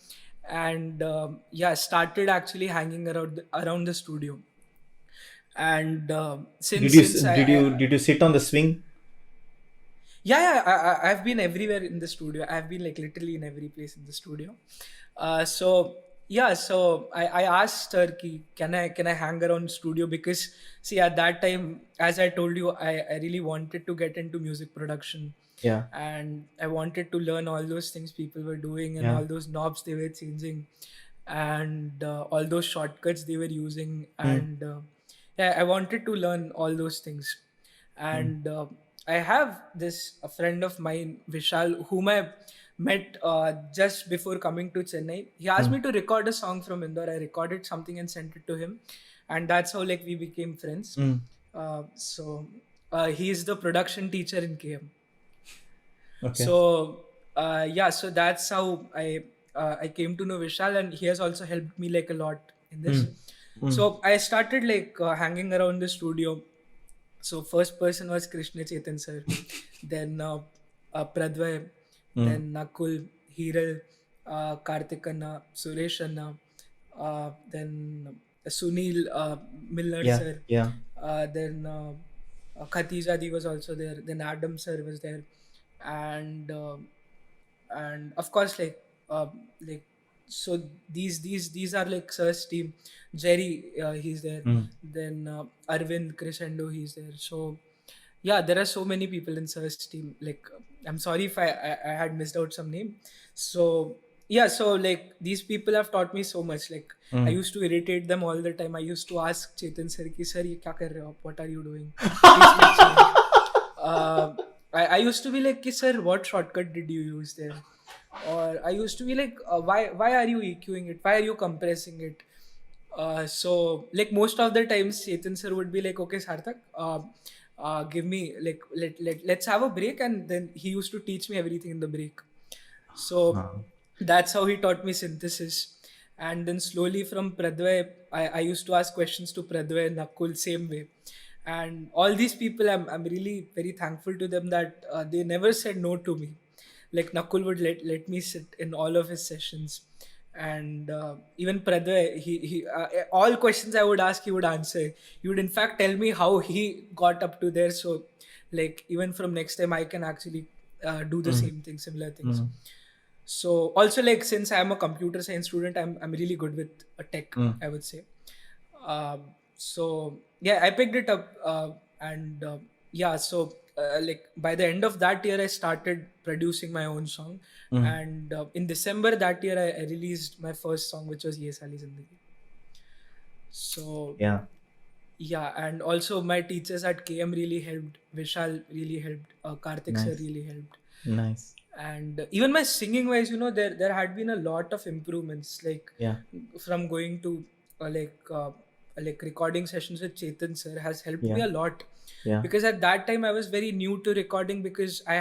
and yeah, started actually hanging around the studio. And Did since you since did you sit on the swing? yeah, I've been everywhere in the studio. I've been like literally in every place in the studio. So yeah, so I asked her, can I hang around studio, because see at that time, as I told you, I really wanted to get into music production, Yeah, and I wanted to learn all those things people were doing and yeah. all those knobs they were changing, and all those shortcuts they were using, Mm, and yeah, I wanted to learn all those things. mm, And I have this a friend of mine, Vishal, whom I met just before coming to Chennai. He asked mm, me to record a song from Indore. I recorded something and sent it to him, and that's how like we became friends. mm. So he is the production teacher in KM. Okay. So yeah, so that's how I came to know Vishal, and he has also helped me like a lot in this. Mm, mm. So I started hanging around the studio. So first person was Krishna Chetan sir, then Pradvay, Mm. then Nakul, Hiral, Karthik Anna, Suresh Anna, then Sunil Miller Yeah, sir, yeah. then Khatija Di was also there, then Adam sir was there, and of course like so these are like sir's team. Jerry, he's there, Mm. then Arvind Crescendo, he's there. So yeah, there are so many people in sir's team. Like I'm sorry if I had missed out some name. So yeah, so like these people have taught me so much. Like I Mm. used to irritate them all the time. I used to ask Chetan sir ki sir ye kya kar rahe ho आप? What are you doing? Please fix me. uh, I used to be like, "Ki, sir, what shortcut did you use there?" Or I used to be like, why are you EQing it? Why are you compressing it? So like most of the times, Chetan sir would be like, "Okay, Sarthak, give me like let's have a break," and then he used to teach me everything in the break. So Ah. that's how he taught me synthesis. And then slowly from Pradvay, I used to ask questions to Pradvay and Nakul same way. And all these people, I'm really very thankful to them that they never said no to me. Like Nakul would let me sit in all of his sessions. And even Pradvay, he all questions I would ask, he would answer. He would in fact tell me how he got up to there. So like even from next time, I can actually do the Mm. same thing, similar things. Mm. So also like since I'm a computer science student, I'm really good with a tech, Mm. I would say. So yeah, I picked it up, and yeah, so like by the end of that year, I started producing my own song, Mm. and in December that year, I released my first song, which was Ye Sali Zindagi. So Yeah. yeah, and also my teachers at KM really helped. Vishal really helped. Karthik sir Nice. really helped. Nice. And even my singing wise, there had been a lot of improvements, like Yeah. from going to uh, like uh, recording sessions with Chetan sir has helped me Yeah. a lot, Yeah. because at that time I was very new to recording, because I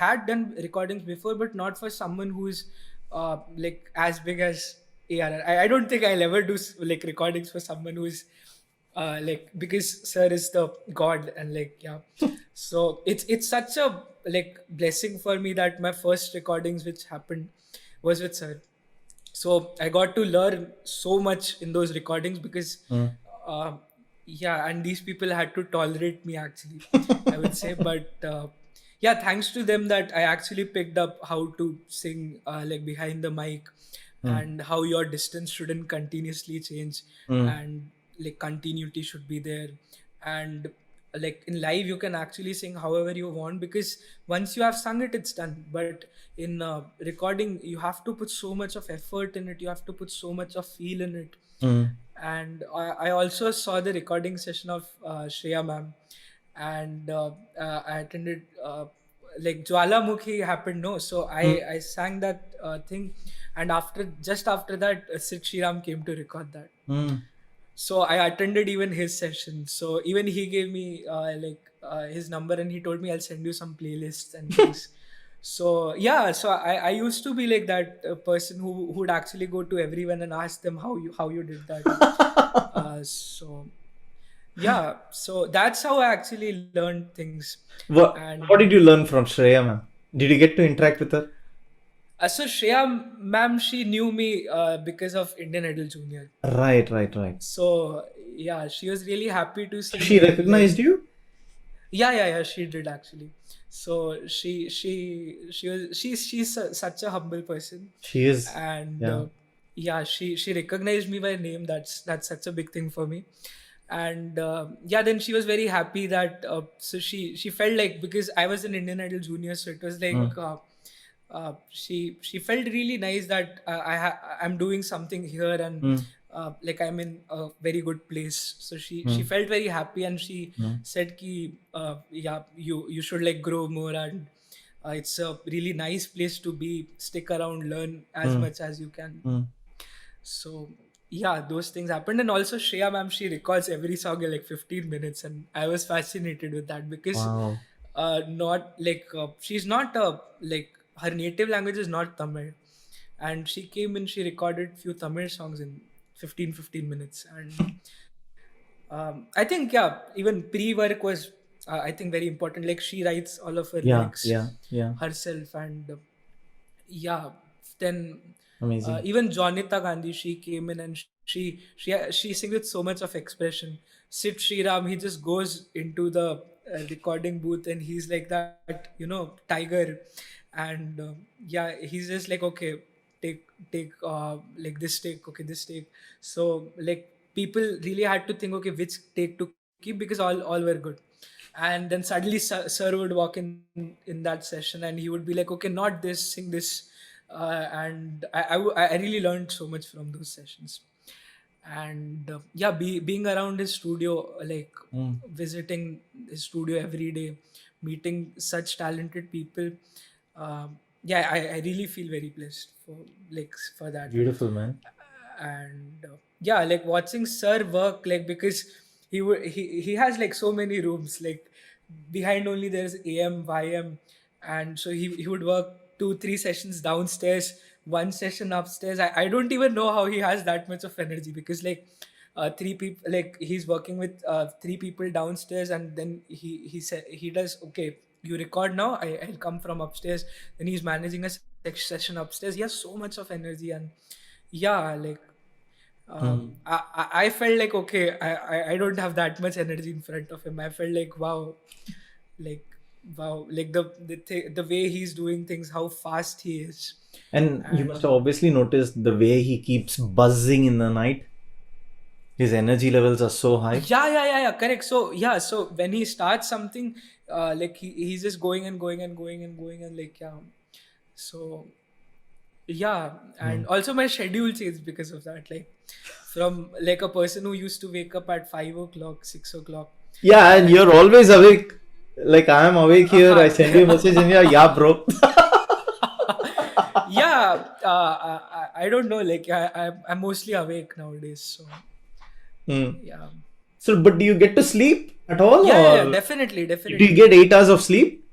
had done recordings before, but not for someone who's like as big as AR. I don't think I'll ever do like recordings for someone who's like, because sir is the god, and like, yeah, so it's such a like blessing for me that my first recordings which happened was with sir. So I got to learn so much in those recordings, because Mm. uh, yeah, and these people had to tolerate me actually, I would say. But yeah, thanks to them that I actually picked up how to sing like behind the mic, Mm. and how your distance shouldn't continuously change, Mm. and like continuity should be there. And like in live you can actually sing however you want, because once you have sung it, it's done. But in recording, you have to put so much of effort in it, you have to put so much of feel in it. Mm. And I also saw the recording session of Shreya ma'am, and I attended like Jwalamukhi happened, no, so Mm. I sang that thing. And just after that, Sid Shriram came to record that. Mm. So I attended even his session. So even he gave me his number, and he told me, I'll send you some playlists and things. So yeah, so I used to be like that person who would actually go to everyone and ask them how you did that. So yeah, so that's how I actually learned things. What And did you learn from Shreya, ma'am? Did you get to interact with her? so Shreya ma'am, she knew me because of Indian Idol Junior. Right, right, right. So yeah, she was really happy to So see she me like. recognized you? Yeah, she did actually. So she's such a humble person. She is. And Yeah. yeah, she recognized me by name. That's such a big thing for me. And yeah, then she was very happy that so she felt like, because I was an Indian Idol junior, so it was like Mm. she felt really nice that I'm doing something here, and Mm. like I'm in a very good place. So she Mm. felt very happy, and she Mm. said ki yeah, you should like grow more, and it's a really nice place to be. Stick around, learn as Mm. much as you can. Mm. So yeah, those things happened. And also Shreya ma'am, she records every song in like 15 minutes, and I was fascinated with that, because Wow. not like she's not like, her native language is not Tamil, and she came in, she recorded few Tamil songs in 15 minutes. And I think, yeah, even pre-work was I think very important. Like she writes all of her Yeah, lyrics yeah, yeah. herself. And yeah, then Amazing. even Jonita Gandhi, she came in, and she sings with so much of expression. Sid Sriram, he just goes into the recording booth, and he's like that, tiger. And yeah, he's just like, okay, take like this take, okay, this take. So like people really had to think, okay, which take to keep, because all were good. And then suddenly sir would walk in that session, and he would be like, okay, not this, sing this. And I really learned so much from those sessions. And yeah, being around his studio, like Mm. visiting his studio every day, meeting such talented people. Yeah, I really feel very blessed for that. Beautiful, man. And yeah, like watching sir work, like, because he has like so many rooms, like behind only there's AM YM. And so he would work 2-3 sessions downstairs, one session upstairs. I don't even know how he has that much of energy, because like three people, like he's working with three people downstairs, and then he said he does, okay, you record now, I'll come from upstairs. Then he's managing a session upstairs. He has so much of energy. And yeah, like Mm. I felt like, okay, I don't have that much energy in front of him. I felt like, like wow, like the way he's doing things, how fast he is. And you must And have obviously noticed the way he keeps buzzing in the night. His energy levels are so high. yeah, correct. So yeah, so when he starts something, like he's just going and going and going and going, and like, yeah. So Yeah, Hmm. and also my schedule changed because of that. Like from like a person who used to wake up at 5 o'clock, 6 o'clock, Yeah, and and you're always awake. Like I am awake here. I send you a message and you're, yeah, bro. yeah, I don't know. Like I'm mostly awake nowadays. So Hmm. yeah, So, but do you get to sleep at all, yeah, or definitely, do you definitely. get 8 hours of sleep?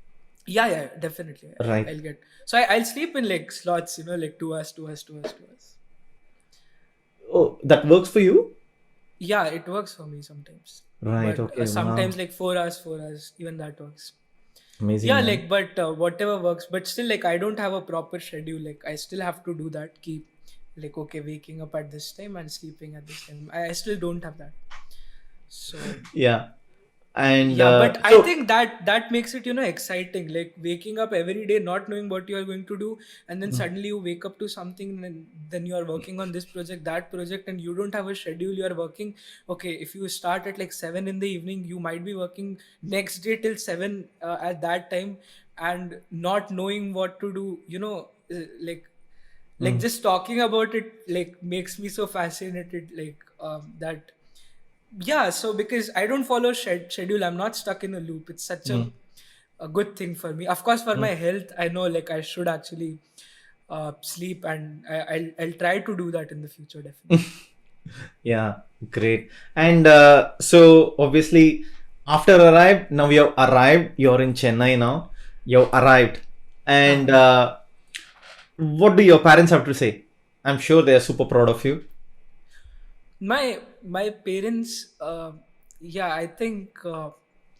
Yeah, definitely. Right. I'll get. So I'll sleep in like slots. Like 2 hours, 2 hours, 2 hours, 2 hours. Oh, that works for you? Yeah, it works for me sometimes. Right. But Okay. sometimes Wow. like 4 hours, 4 hours, even that works. Amazing, Yeah, man. like but whatever works. But still, like I don't have a proper schedule. Like I still have to do that. Keep like okay, waking up at this time and sleeping at this time. I still don't have that. So Yeah. And yeah, but I so, think that makes it exciting. Like waking up every day, not knowing what you are going to do, and then mm, suddenly you wake up to something, and then you are working on this project, that project, and you don't have a schedule. You are working. Okay, if you start at like 7 in the evening, you might be working next day till 7 at that time, and not knowing what to do. Like mm, just talking about it like makes me so fascinated. Like that yeah, so because I don't follow schedule, I'm not stuck in a loop. It's such mm, a good thing for me. Of course, for mm. my health, I know like I should actually sleep, and I'll try to do that in the future, definitely. Yeah, great. And so obviously, after arrived, now you've arrived. You're in Chennai now. You've arrived, and Uh-huh. what do your parents have to say? I'm sure they are super proud of you. My parents, yeah, I think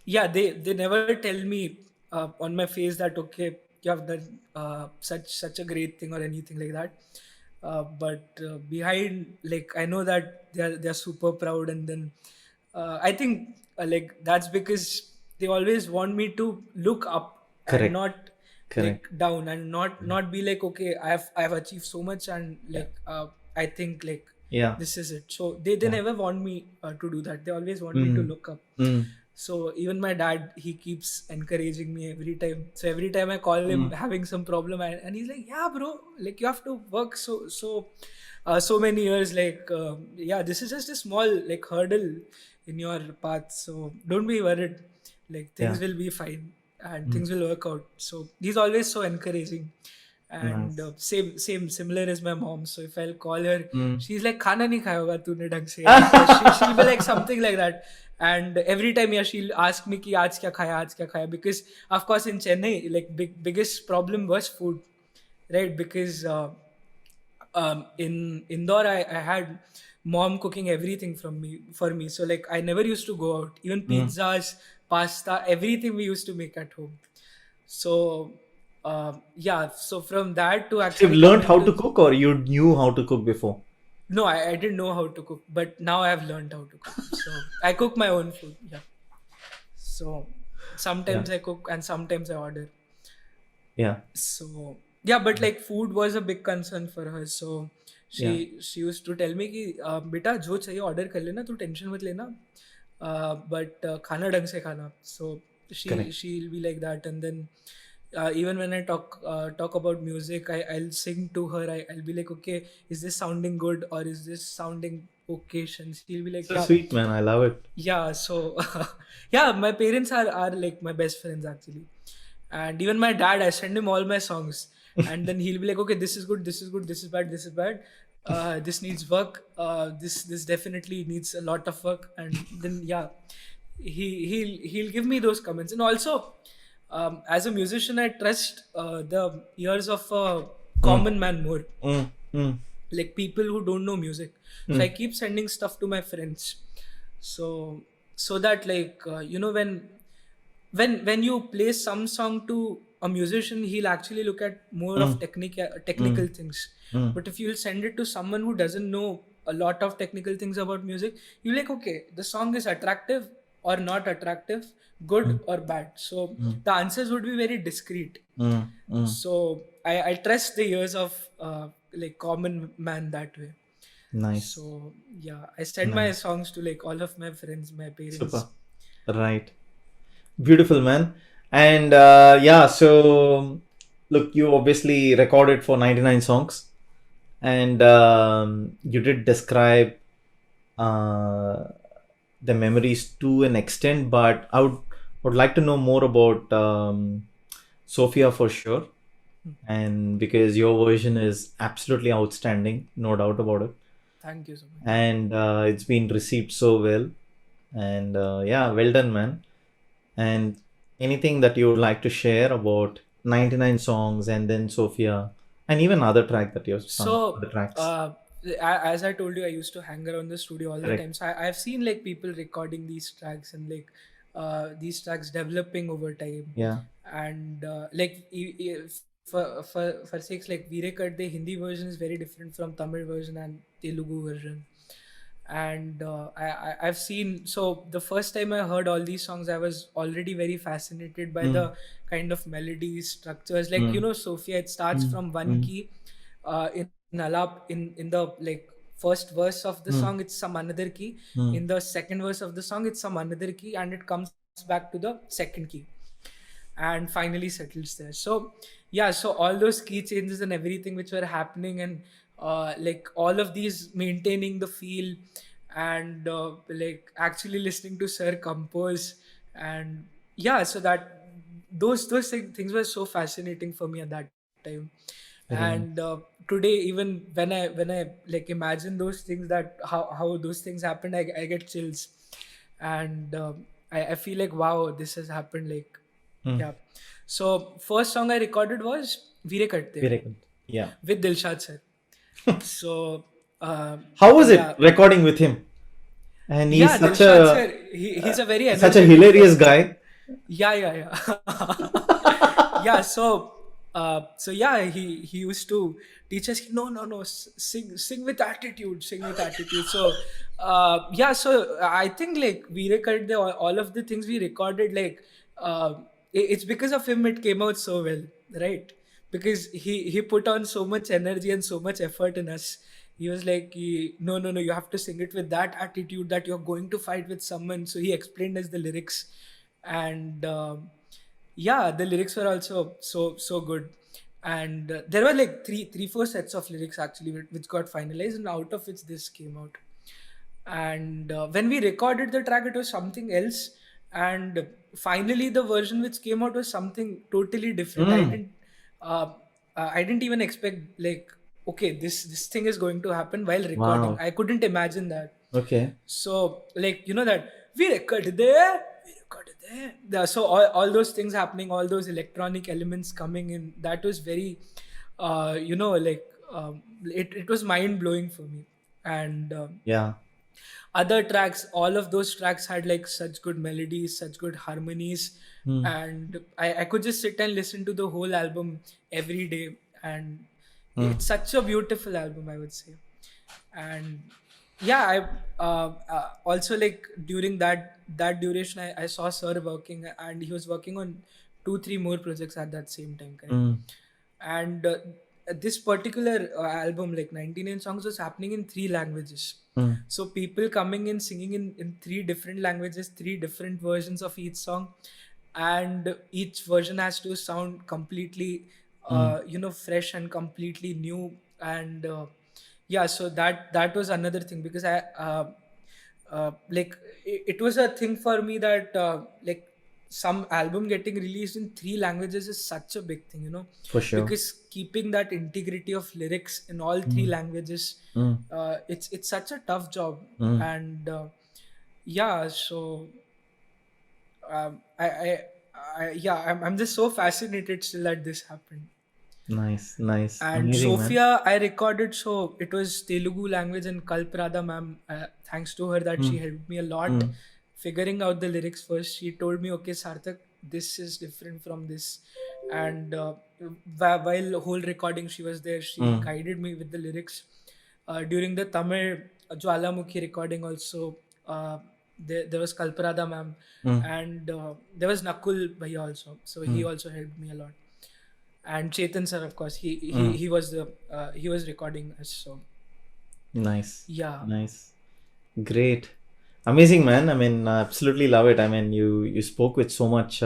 yeah, they never tell me on my face that okay, you have done such a great thing or anything like that. But behind, like I know that they're super proud, and then I think like that's because they always want me to look up and Correct. not like Correct. down, and not be like okay, I've achieved so much, and Yeah. like I think like Yeah. this is it. So they Yeah. never want me to do that. They always want me to Mm, look up. mm, So even my dad, he keeps encouraging me every time. So every time I call him mm. having some problem, and he's like, yeah bro, like you have to work so many years, like yeah, this is just a small like hurdle in your path, so don't be worried, like Yeah. things will be fine and Mm, things will work out. So he's always so encouraging. And nice. same similar as my mom. So if I'll call her, Mm. she's like, "Khana nahi khaya hoga tune dhang se," like she'll be like something like that. And every time, yeah, she'll ask me ki aaj kya khaya, because of course in Chennai, like biggest problem was food, right? Because in Indore, I had mom cooking everything for me. So like I never used to go out. Even Mm. pizzas, pasta, everything we used to make at home. So yeah, so from that to So you've actually learned coming how to to cook, or you knew how to cook before? no, I didn't know how to cook, but now I've learned how to cook. So I cook my own food. Yeah. So Yeah. sometimes I cook and sometimes I order. Yeah. So yeah, but like food was a big concern for her. So Yeah. she used to tell me कि बेटा जो चाहिए order कर लेना, तू tension मत लेना, but खाना ढंग से खाना. So Correct. she'll be like that. And then even when I talk about music, I'll sing to her. I'll be like, okay, is this sounding good or is this sounding okay? And she'll be like, So yeah, sweet, man. I love it. yeah. So yeah, my parents are like my best friends actually. And even my dad, I send him all my songs, and then he'll be like, okay, this is good, this is good, this is bad, this is bad, this needs work, this definitely needs a lot of work. And then yeah, he'll give me those comments. And also as a musician, I trust the ears of a Mm, common man more, mm, mm, like people who don't know music. So I mm, keep sending stuff to my friends, so so that like when you play some song to a musician, he'll actually look at more of mm, technical mm, things. mm, But if you'll send it to someone who doesn't know a lot of technical things about music, you're like, okay, the song is attractive or not attractive, good mm, or bad. So mm, the answers would be very discreet. mm, mm. So I trust the ears of like common man that way. Nice. So yeah, I send my Nice. songs to like all of my friends, my parents. Super. Right. Beautiful, man. And yeah, so look, you obviously recorded for 99 songs. And you did describe uh, the memories to an extent, but I would like to know more about Sophia for sure, Hmm. and because your version is absolutely outstanding, no doubt about it, Thank you so much. and it's been received so well, and yeah, well done, man. And anything that you would like to share about 99 songs and then Sophia, and even other track that you've sung, So, other tracks. as I told you, I used to hang around the studio all the Correct. time. So I've seen like people recording these tracks and like these tracks developing over time, Yeah. and for sakes like Virekat, the Hindi version is very different from Tamil version and Telugu version. And I've seen, so the first time I heard all these songs, I was already very fascinated by Mm, the kind of melodies, structures. Like, mm, Sophia, it starts mm, from one mm, key. In Alap, in the like first verse of the mm, song, it's some another key. mm. In the second verse of the song, it's some another key, and it comes back to the second key and finally settles there. So yeah, so all those key changes and everything which were happening, and like all of these maintaining the feel, and like actually listening to Sir compose, and yeah, so that things were so fascinating for me at that time. Very And nice. today, even when I like imagine those things, that how those things happened, I get chills. And I feel like, wow, this has happened, like, Mm. yeah. So first song I recorded was Veere Karte Very good. Yeah. with Dilshad sir. So How was it yeah, recording with him? And yeah, he's such Dilshad sir, a he's a very such a energetic hilarious person. guy. Yeah. Yeah, so yeah, he used to teach us, no, no, no, sing with attitude, sing with attitude. So yeah, so I think like we recorded all of the things we recorded, like it's because of him it came out so well, right? Because he put on so much energy and so much effort in us. He was like, no, no, no, you have to sing it with that attitude, that you're going to fight with someone. So he explained us the lyrics. And yeah, the lyrics were also so good. And there were like three four sets of lyrics actually, which got finalized, and out of which this came out. And when we recorded the track, it was something else. And finally the version which came out was something totally different. Mm. Uh, I didn't even expect, like, okay, this thing is going to happen while recording. Wow. I couldn't imagine that. Okay. So, like, that we recorded there, we recorded there. So all those things happening, all those electronic elements coming in, that was very like, it was mind blowing for me. And Yeah. other tracks, all of those tracks had like such good melodies, such good harmonies. Mm. And I could just sit and listen to the whole album every day. And Mm. it's such a beautiful album, I would say. And yeah, I also, like, during that duration, I saw Sir working, and he was working on 2 3 more projects at that same time, correct? Mm. And this particular album, like 99 songs, was happening in 3 languages. Mm. So people coming in singing in 3 different languages, 3 different versions of each song. And each version has to sound completely Mm. fresh and completely new. And yeah, so that was another thing, because I like, it was a thing for me that like, some album getting released in 3 languages is such a big thing, For sure. because keeping that integrity of lyrics in all three Mm. languages, Mm. it's such a tough job. Mm. And yeah, so yeah, I'm just so fascinated still that this happened. Nice. Nice. And Amazing, man. Sophia, I recorded, so it was Telugu language, and Kalprada ma'am, thanks to her, that she Mm. helped me a lot Mm. figuring out the lyrics first. She told me, okay, Sarthak, this is different from this. And while whole recording she was there, she Mm. guided me with the lyrics. During the Tamil Jwalamukhi recording also, there was Kalprada ma'am, Mm. and there was Nakul Bhaiya also. So he Mm. also helped me a lot. And Chetan sir, of course, Mm. he was recording us. So Nice. yeah. Nice. Great. Amazing, man. I mean, I absolutely love it. I mean, you spoke with so much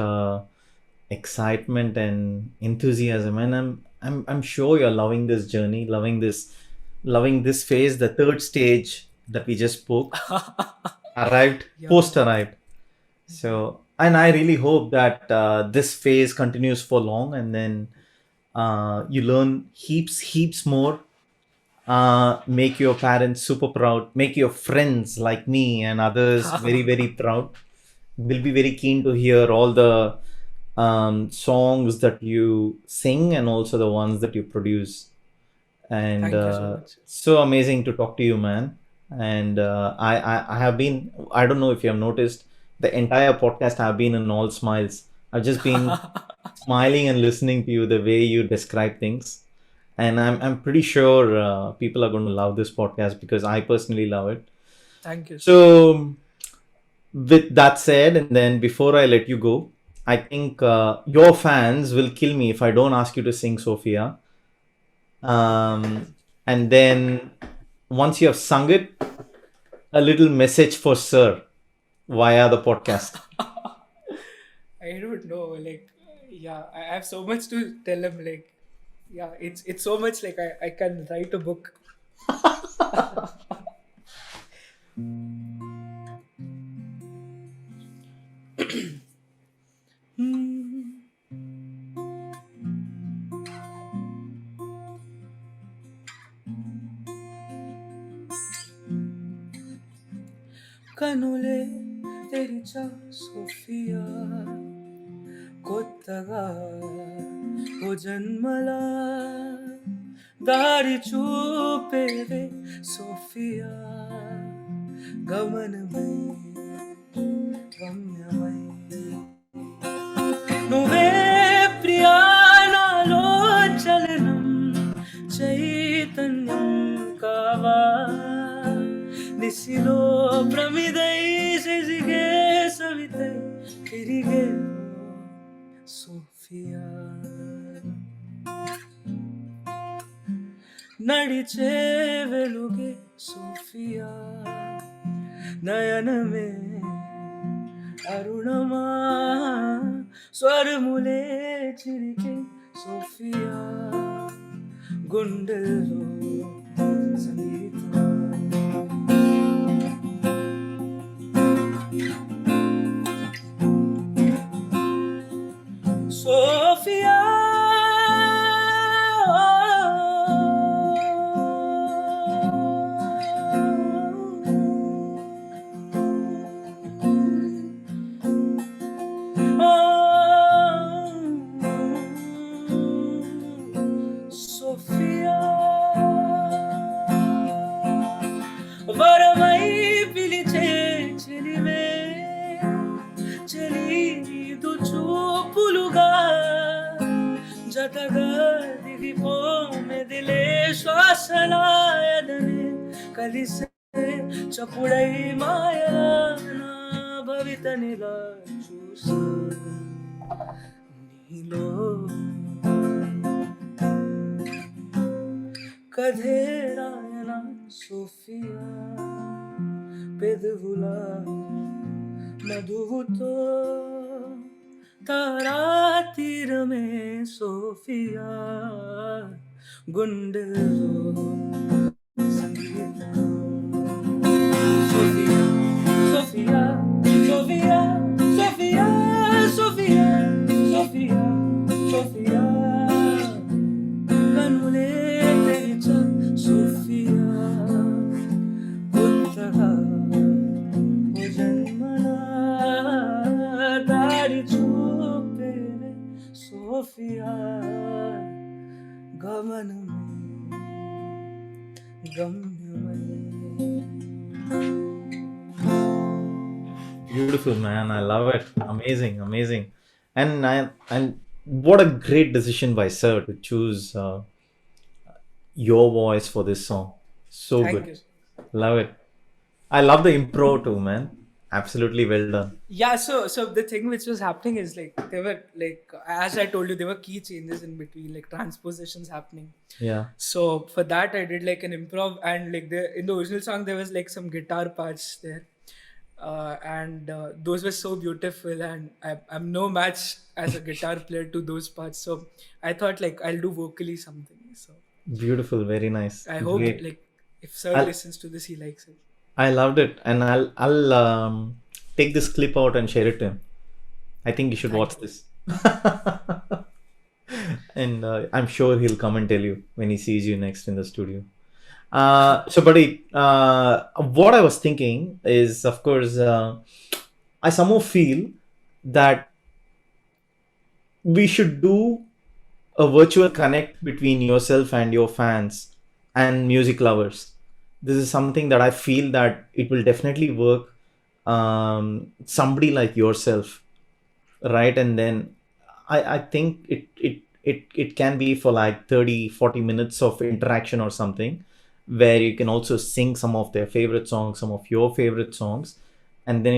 excitement and enthusiasm, and I'm sure you're loving this journey, loving this loving this phase, the third stage that we just spoke, arrived, Yeah. post arrived. So, and I really hope that this phase continues for long, and then you learn heaps more. Make your parents super proud. Make your friends like me and others very proud. We'll be very keen to hear all the songs that you sing and also the ones that you produce. And Thank you so much. so amazing to talk to you, man. And I have been, I don't know if you have noticed, the entire podcast have been in all smiles. I've just been smiling and listening to you the way you describe things. And I'm pretty sure people are going to love this podcast because I personally love it. Thank you so much. So, with that said, and then before I let you go, I think your fans will kill me if I don't ask you to sing Sophia. And then once you have sung it, a little message for Sir via the podcast. I don't know. Like, yeah, I have so much to tell him. Like, yeah, it's so much. Like, I can write a book. కనులే తెరిచా Sophia కొత్తగా ఓ జన్మలా దారి చూపేవే Sophia గమనమై గమ్యమై నువ్వే ప్రియా నాలో చలనం చైతన్యం కావా నిశిలో ప్రమిదై సెజిగే సవితై తిరిగే సోఫియా నడిచే వెలుగే సోఫియా నయనమే అరుణమా స్వరములే చిరికే సోఫియా గుండెల్లో సంగీతం Sophia, Sophia, వరమై పిలిచే చెలివే చెలీదు చూపులుగా జతగా దిగిపో మెదిలే శ్వాసలాయదనే కలిసే చపుడై మాయా నా భవితనిలా చూసా నీలో కథే రాయన సోఫియా పెదవులా మధువుతో తారా తీరమే సోఫియా గుండెలో సంగీతం Sofia Sofia Sofia Sofia Sofia Sofia Sofia కనులే తెరిచ సోఫియా కొత్తగా ఓ జన్మలా దారి చూపేనే సోఫియా గమనమై గమ్యమై Beautiful, man. I love it. Amazing, amazing. And what a great decision by Sir to choose your voice for this song. So Thank good. you. Love it. I love the impro too, man. Absolutely well done. Yeah, so the thing which was happening is like there were like as I told you there were key changes in between like transpositions happening. Yeah. So for that I did like an improv and like in the original song there was like some guitar parts there. And those were so beautiful and I'm no match as a guitar player to those parts. So I thought like I'll do vocally something. So Beautiful, very nice, I hope great. like if Sir I listens to this, he likes it. I loved it, and I'll take this clip out and share it to him. I think you should Thank watch you. this. And I'm sure he'll come and tell you when he sees you next in the studio. So, buddy, what I was thinking is, of course, I somehow feel that we should do a virtual connect between yourself and your fans and music lovers. This is something that I feel that it will definitely work. Somebody like yourself, right? And then I think it can be for like 30-40 minutes of interaction or something, where you can also sing some of their favorite songs, some of your favorite songs, and then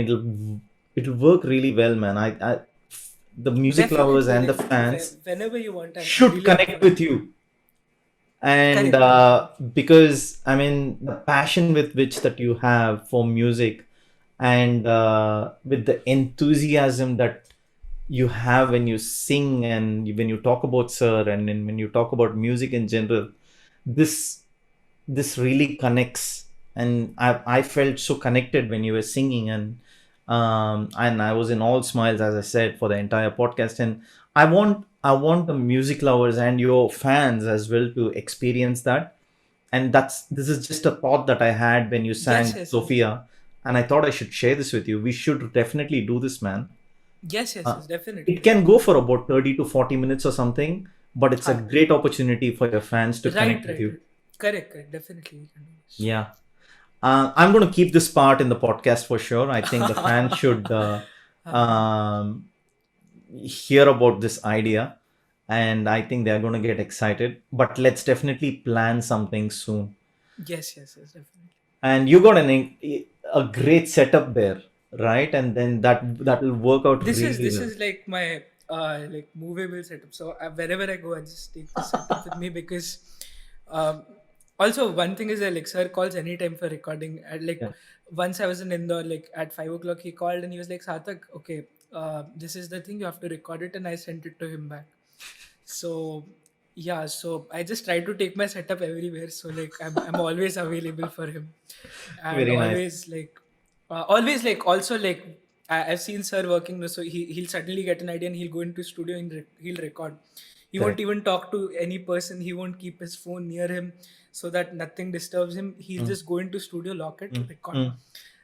it'll work really well, man. I the music lovers Definitely, and the like fans whenever you want, I'm should really up connect for that. with you. And Correct, correct. because I mean the passion with which that you have for music, and with the enthusiasm that you have when you sing and when you talk about Sir, and when you talk about music in general, this this really connects. And I felt so connected when you were singing, and I was in all smiles, as I said, for the entire podcast. And I want the music lovers and your fans as well to experience that. And this is just a thought that I had when you Yes, sang yes, yes. Sophia, and I thought I should share this with you. We should definitely do this, man. Yes, yes, uh, yes. Definitely, it can definitely. go for about 30 to 40 minutes or something, but it's a Ha. great opportunity for your fans to Right, connect with right, you. right. Correct, correct. Definitely, we can do this. Yeah. I'm going to keep this part in the podcast for sure. I think the fans should um, hear about this idea, and I think they're going to get excited. But let's definitely plan something soon. Yes, yes, yes. Definitely. And you got a great setup there, right? And then that will work out this is really this well. is like my like movable setup, so wherever I go I just take this setup with me because um, also one thing is that like sir calls anytime for recording. Like Yeah, once I was in Indore, like at 5 o'clock he called and he was like, Sarthak, okay, this is the thing, you have to record it, and I sent it to him back. So yeah, so I just try to take my setup everywhere, so like I'm always available for him. And very nice. always like also like I've seen sir working, so he'll suddenly get an idea and he'll go into studio and he'll record. He won't Correct. even talk to any person, he won't keep his phone near him so that nothing disturbs him. He'll Mm, just go into studio, lock it, mm, record. mm.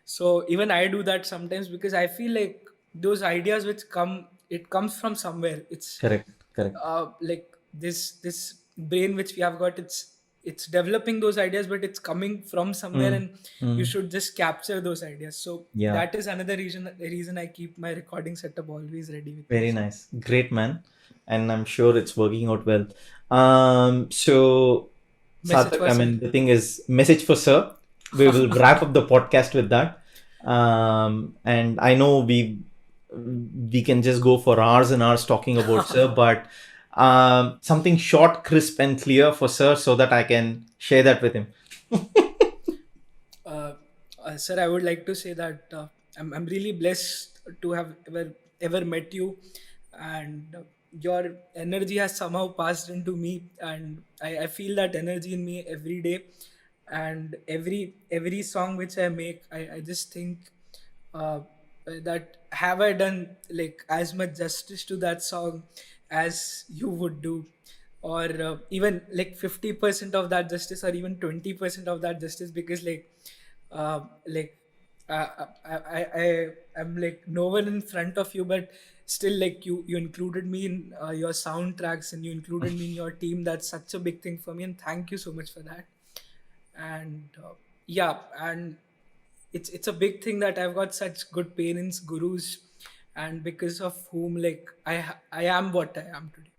So even I do that sometimes because I feel like those ideas which come, it comes from somewhere. It's Correct. Correct. like this brain which we have got, it's developing those ideas, but it's coming from somewhere, Mm, and you mm. should just capture those ideas. So Yeah. that is another reason I keep my recording setup always ready with me. Very So nice. Great, man. And I'm sure it's working out well. So, message Sarthak, for I sir. mean, the thing is, message for Sir. We will wrap up the podcast with that. And I know we can just go for hours and hours talking about Sir, but something short, crisp, and clear for Sir so that I can share that with him. uh, Sir, I would like to say that I'm really blessed to have ever met you, and your energy has somehow passed into me, and I feel that energy in me every day, and every song which I make, I just think uh, that have I done like as much justice to that song as you would do, or even like 50% of that justice, or even 20% of that justice, because like I'm like no one in front of you, but still like you included me in your soundtracks, and you included me in your team. That's such a big thing for me, and thank you so much for that. And yeah, and it's a big thing that I've got such good parents, gurus, and because of whom like I am what I am today.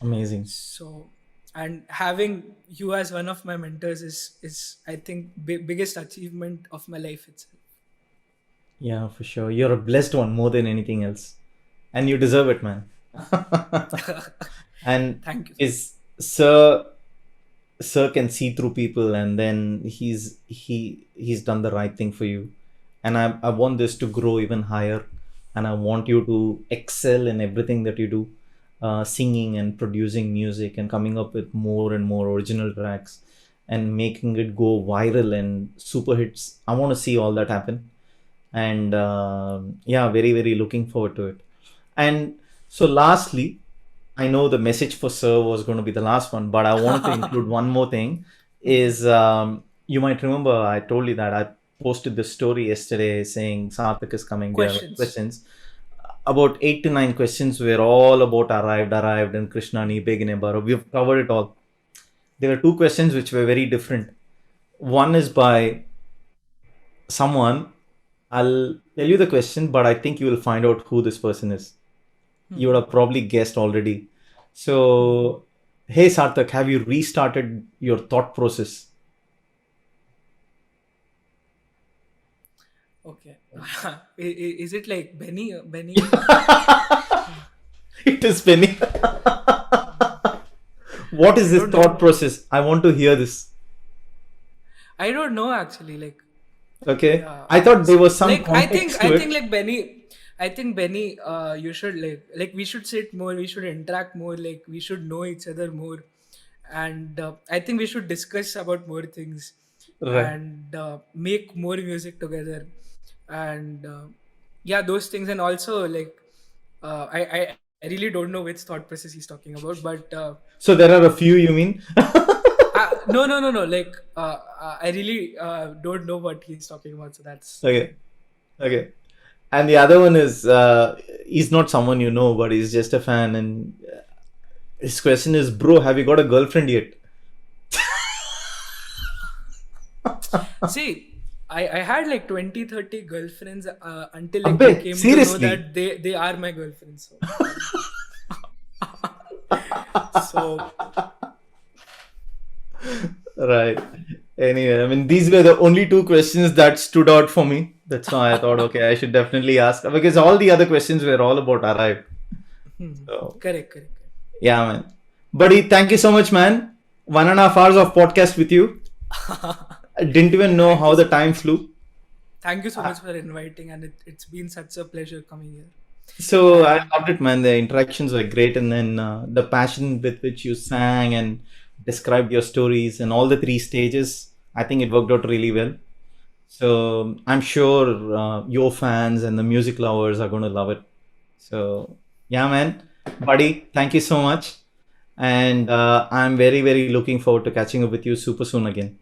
Amazing. So, and having you as one of my mentors is I think biggest achievement of my life itself. Yeah, for sure. You're a blessed one more than anything else. And you deserve it, man. And Thank you. is Sir can see through people, and then he's done the right thing for you. And I want this to grow even higher, and I want you to excel in everything that you do. singing and producing music and coming up with more and more original tracks and making it go viral and super hits. I want to see all that happen. And yeah, very, very looking forward to it. And so, lastly, I know the message for Sir was going to be the last one, but I wanted to include one more thing. Is you might remember I told you that I posted this story yesterday saying Sarthak is coming. There are Questions. questions. About 8 to 9 questions were all about arrived, and Krishnani, Begine Baro. We've covered it all. There were two questions which were very different. One is by someone. I'll tell you the question, but I think you will find out who this person is. You would have probably guessed already. So, hey Sarthak, have you restarted your thought process? Okay. Is it like Benny? Benny? It is Penny. What is I this don't thought know. process? I want to hear this. I don't know actually. Like, Okay. yeah. I thought there was some Like I think context I to think it. like Benny. I think Benny. You should like we should sit more. We should interact more. Like we should know each other more, and I think we should discuss about more things, Right. and make more music together, and yeah, those things, and also like I really don't know which thought process he's talking about, but So there are a few, you mean? no. Like I really don't know what he's talking about, so that's yeah. Okay. Okay. And the other one is he's not someone you know, but he's just a fan. And his question is, bro, have you got a girlfriend yet? See, I had like 20, 30 girlfriends until like they Abbe, came to know seriously. that they are my girlfriends. So, so Right. Anyway, I mean, these were the only two questions that stood out for me. That's why I thought, okay, I should definitely ask because all the other questions were all about arrive. So, correct. yeah, man. Buddy, thank you so much, man. 1.5 hours of podcast with you. I didn't even know Thank you how the so time much. flew. Thank you so much for inviting, and it's been such a pleasure coming here. So I And loved it, man. The interactions were great, and then the passion with which you sang and described your stories and all the three stages. I think it worked out really well. So I'm sure your fans and the music lovers are going to love it. So yeah, man, buddy, thank you so much, and I'm very very looking forward to catching up with you super soon again.